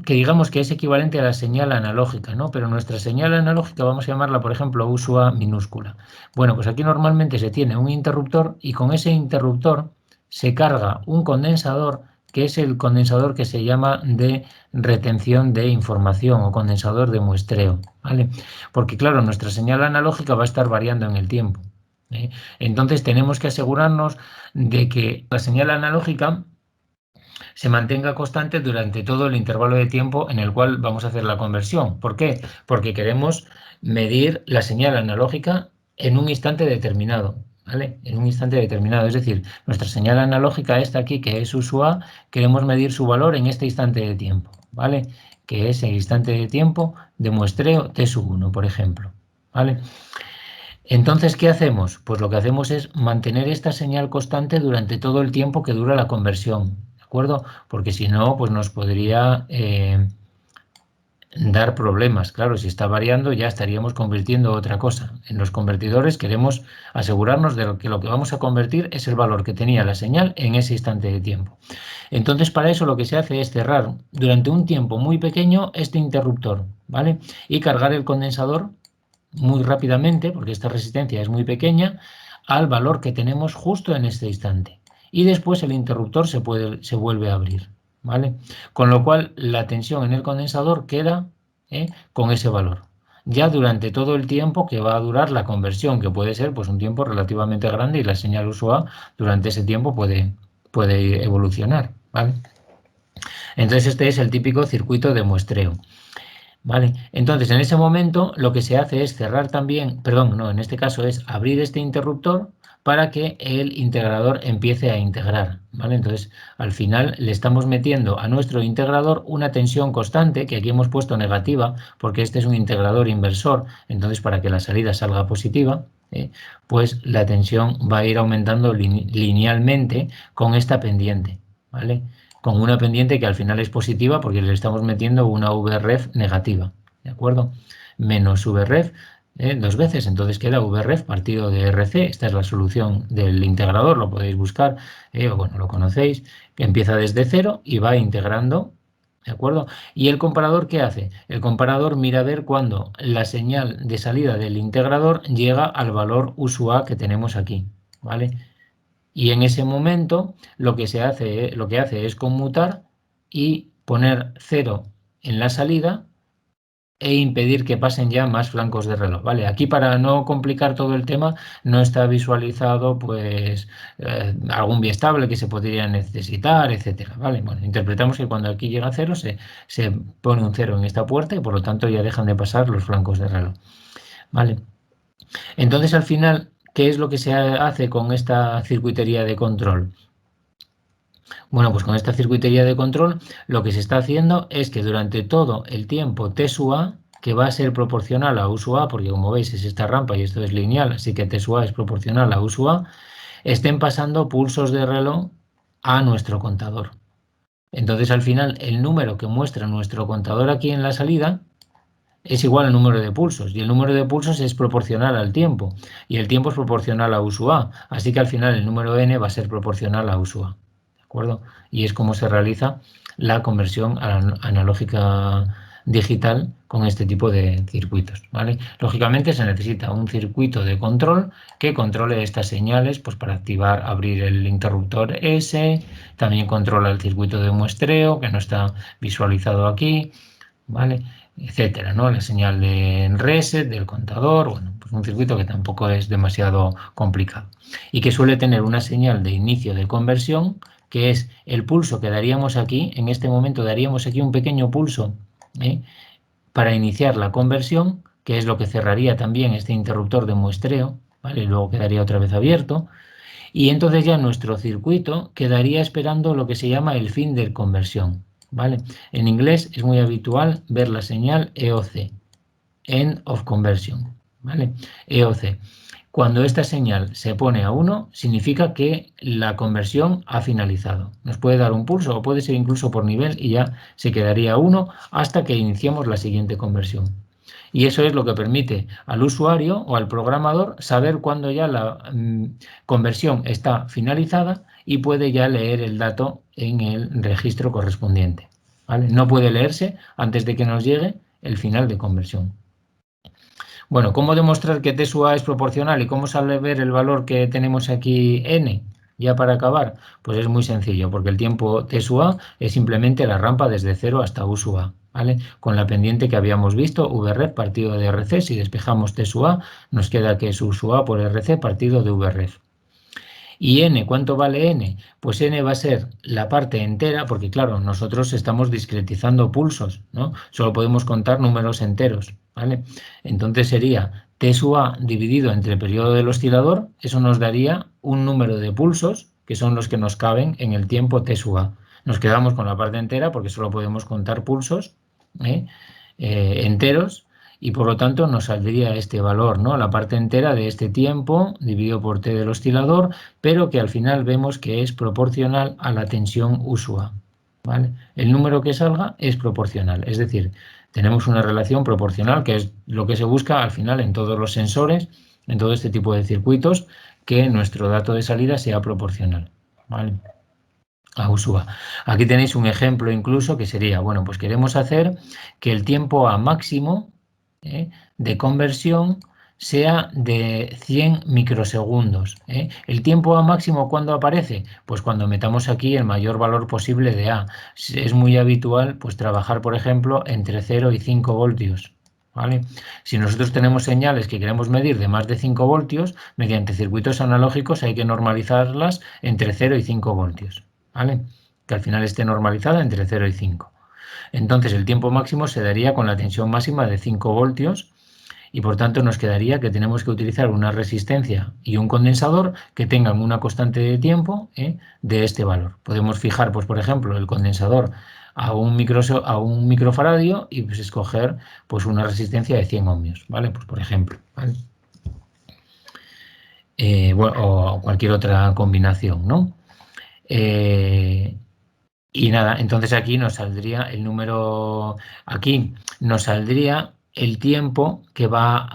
que digamos que es equivalente a la señal analógica, ¿no? Pero nuestra señal analógica vamos a llamarla, por ejemplo, U sub A minúscula. Bueno, pues aquí normalmente se tiene un interruptor y con ese interruptor se carga un condensador, que es el condensador que se llama de retención de información o condensador de muestreo, ¿vale? Porque claro, nuestra señal analógica va a estar variando en el tiempo, ¿eh? Entonces tenemos que asegurarnos de que la señal analógica se mantenga constante durante todo el intervalo de tiempo en el cual vamos a hacer la conversión. ¿Por qué? Porque queremos medir la señal analógica en un instante determinado, ¿vale? En un instante determinado. Es decir, nuestra señal analógica esta aquí, que es U sub A, queremos medir su valor en este instante de tiempo, ¿vale? Que es el instante de tiempo de muestreo T sub 1, por ejemplo, ¿vale? Entonces, ¿qué hacemos? Pues lo que hacemos es mantener esta señal constante durante todo el tiempo que dura la conversión, ¿de acuerdo? Porque si no, pues nos podría dar problemas. Claro, si está variando ya estaríamos convirtiendo otra cosa. En los convertidores queremos asegurarnos de que lo que vamos a convertir es el valor que tenía la señal en ese instante de tiempo. Entonces, para eso lo que se hace es cerrar durante un tiempo muy pequeño este interruptor, ¿vale? Y cargar el condensador muy rápidamente, porque esta resistencia es muy pequeña, al valor que tenemos justo en este instante. Y después el interruptor se vuelve a abrir, ¿vale? Con lo cual la tensión en el condensador queda con ese valor. Ya durante todo el tiempo que va a durar la conversión, que puede ser pues un tiempo relativamente grande y la señal uso A durante ese tiempo puede evolucionar, ¿vale? Entonces este es el típico circuito de muestreo. Vale, entonces en ese momento lo que se hace es cerrar también, perdón, no, en este caso es abrir este interruptor para que el integrador empiece a integrar, ¿vale? Entonces al final le estamos metiendo a nuestro integrador una tensión constante, que aquí hemos puesto negativa, porque este es un integrador inversor, entonces para que la salida salga positiva, pues la tensión va a ir aumentando linealmente con esta pendiente, ¿vale? Con una pendiente que al final es positiva porque le estamos metiendo una VREF negativa, ¿de acuerdo? Menos VREF dos veces, entonces queda VREF partido de RC. Esta es la solución del integrador, lo podéis buscar, bueno, lo conocéis, que empieza desde cero y va integrando, ¿de acuerdo? ¿Y el comparador qué hace? El comparador mira a ver cuándo la señal de salida del integrador llega al valor U sub A que tenemos aquí, ¿vale? Y en ese momento lo que hace es conmutar y poner 0 en la salida e impedir que pasen ya más flancos de reloj, ¿vale? Aquí, para no complicar todo el tema, no está visualizado pues algún biestable que se podría necesitar, etcétera, ¿vale? Bueno, interpretamos que cuando aquí llega 0 se pone un 0 en esta puerta y por lo tanto ya dejan de pasar los flancos de reloj, ¿vale? Entonces, al final, ¿qué es lo que se hace con esta circuitería de control? Bueno, pues con esta circuitería de control lo que se está haciendo es que durante todo el tiempo T sub A, que va a ser proporcional a U sub A, porque como veis es esta rampa y esto es lineal, así que T sub A es proporcional a U sub A, estén pasando pulsos de reloj a nuestro contador, Entonces, al final, el número que muestra nuestro contador aquí en la salida es igual al número de pulsos, y el número de pulsos es proporcional al tiempo, y el tiempo es proporcional a U sub A, así que al final el número n va a ser proporcional a U sub A, ¿de acuerdo? Y es como se realiza la conversión analógica digital con este tipo de circuitos, ¿vale? Lógicamente se necesita un circuito de control que controle estas señales, pues para activar, abrir el interruptor S, también controla el circuito de muestreo, que no está visualizado aquí, ¿vale? Etcétera, ¿no? La señal de reset, del contador, bueno, pues un circuito que tampoco es demasiado complicado y que suele tener una señal de inicio de conversión, que es el pulso que daríamos aquí. En este momento daríamos aquí un pequeño pulso, ¿eh? Para iniciar la conversión, que es lo que cerraría también este interruptor de muestreo, ¿vale? Y luego quedaría otra vez abierto. Y entonces ya nuestro circuito quedaría esperando lo que se llama el fin de conversión, ¿vale? En inglés es muy habitual ver la señal EOC, End of Conversion, ¿vale? EOC. Cuando esta señal se pone a 1, significa que la conversión ha finalizado. Nos puede dar un pulso o puede ser incluso por nivel y ya se quedaría a 1 hasta que iniciemos la siguiente conversión. Y eso es lo que permite al usuario o al programador saber cuándo ya la conversión está finalizada y puede ya leer el dato en el registro correspondiente, ¿vale? No puede leerse antes de que nos llegue el final de conversión. Bueno, ¿cómo demostrar que T sub A es proporcional y cómo saber el valor que tenemos aquí n? Ya para acabar, pues es muy sencillo, porque el tiempo T sub A es simplemente la rampa desde 0 hasta U sub A, ¿vale? Con la pendiente que habíamos visto, VREF partido de RC, si despejamos T sub A, nos queda que es U sub A por RC partido de VREF. ¿Y n? ¿Cuánto vale n? Pues n va a ser la parte entera, porque claro, nosotros estamos discretizando pulsos, ¿no? Solo podemos contar números enteros, ¿vale? Entonces sería T sub A dividido entre el periodo del oscilador, eso nos daría un número de pulsos, que son los que nos caben en el tiempo T sub A. Nos quedamos con la parte entera porque solo podemos contar pulsos, ¿eh? Enteros, y por lo tanto nos saldría este valor, ¿no? La parte entera de este tiempo dividido por T del oscilador, pero que al final vemos que es proporcional a la tensión U sub A, ¿vale? El número que salga es proporcional, es decir, tenemos una relación proporcional, que es lo que se busca al final en todos los sensores, en todo este tipo de circuitos, que nuestro dato de salida sea proporcional, ¿vale? A U sub A. Aquí tenéis un ejemplo incluso que sería, bueno, pues queremos hacer que el tiempo A máximo de conversión sea de 100 microsegundos. ¿El tiempo A máximo cuándo aparece? Pues cuando metamos aquí el mayor valor posible de A. Es muy habitual pues trabajar, por ejemplo, entre 0 y 5 voltios. ¿Vale? Si nosotros tenemos señales que queremos medir de más de 5 voltios, mediante circuitos analógicos hay que normalizarlas entre 0 y 5 voltios. ¿Vale? Que al final esté normalizada entre 0 y 5. Entonces el tiempo máximo se daría con la tensión máxima de 5 voltios y por tanto nos quedaría que tenemos que utilizar una resistencia y un condensador que tengan una constante de tiempo de este valor. Podemos fijar, pues por ejemplo, el condensador a un microfaradio y pues escoger pues una resistencia de 100 ohmios, ¿vale? Pues por ejemplo, ¿vale? Bueno, o cualquier otra combinación, ¿no? Y nada, entonces aquí nos saldría el número, aquí nos saldría el tiempo que va,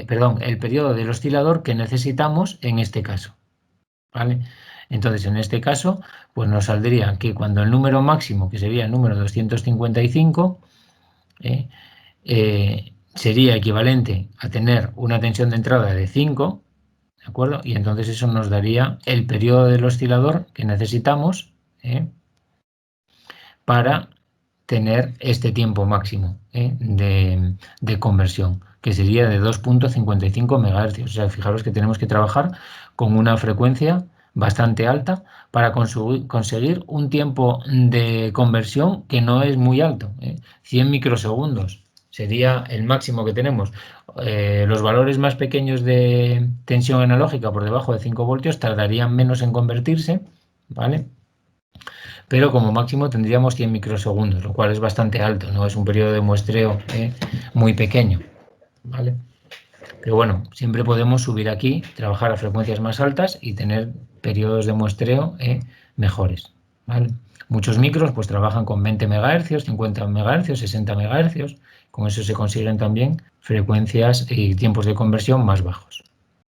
perdón, el periodo del oscilador que necesitamos en este caso, ¿vale? Entonces, en este caso, pues nos saldría que cuando el número máximo, que sería el número 255, sería equivalente a tener una tensión de entrada de 5, ¿de acuerdo? Y entonces eso nos daría el periodo del oscilador que necesitamos, para tener este tiempo máximo de conversión, que sería de 2.55 MHz. O sea, fijaros que tenemos que trabajar con una frecuencia bastante alta para conseguir un tiempo de conversión que no es muy alto, 100 microsegundos sería el máximo que tenemos. Los valores más pequeños de tensión analógica por debajo de 5 voltios tardarían menos en convertirse, ¿vale? Pero como máximo tendríamos 100 microsegundos, lo cual es bastante alto, no es un periodo de muestreo muy pequeño, ¿vale? Pero bueno, siempre podemos subir aquí, trabajar a frecuencias más altas y tener periodos de muestreo mejores, ¿vale? Muchos micros pues trabajan con 20 MHz, 50 MHz, 60 MHz. Con eso se consiguen también frecuencias y tiempos de conversión más bajos.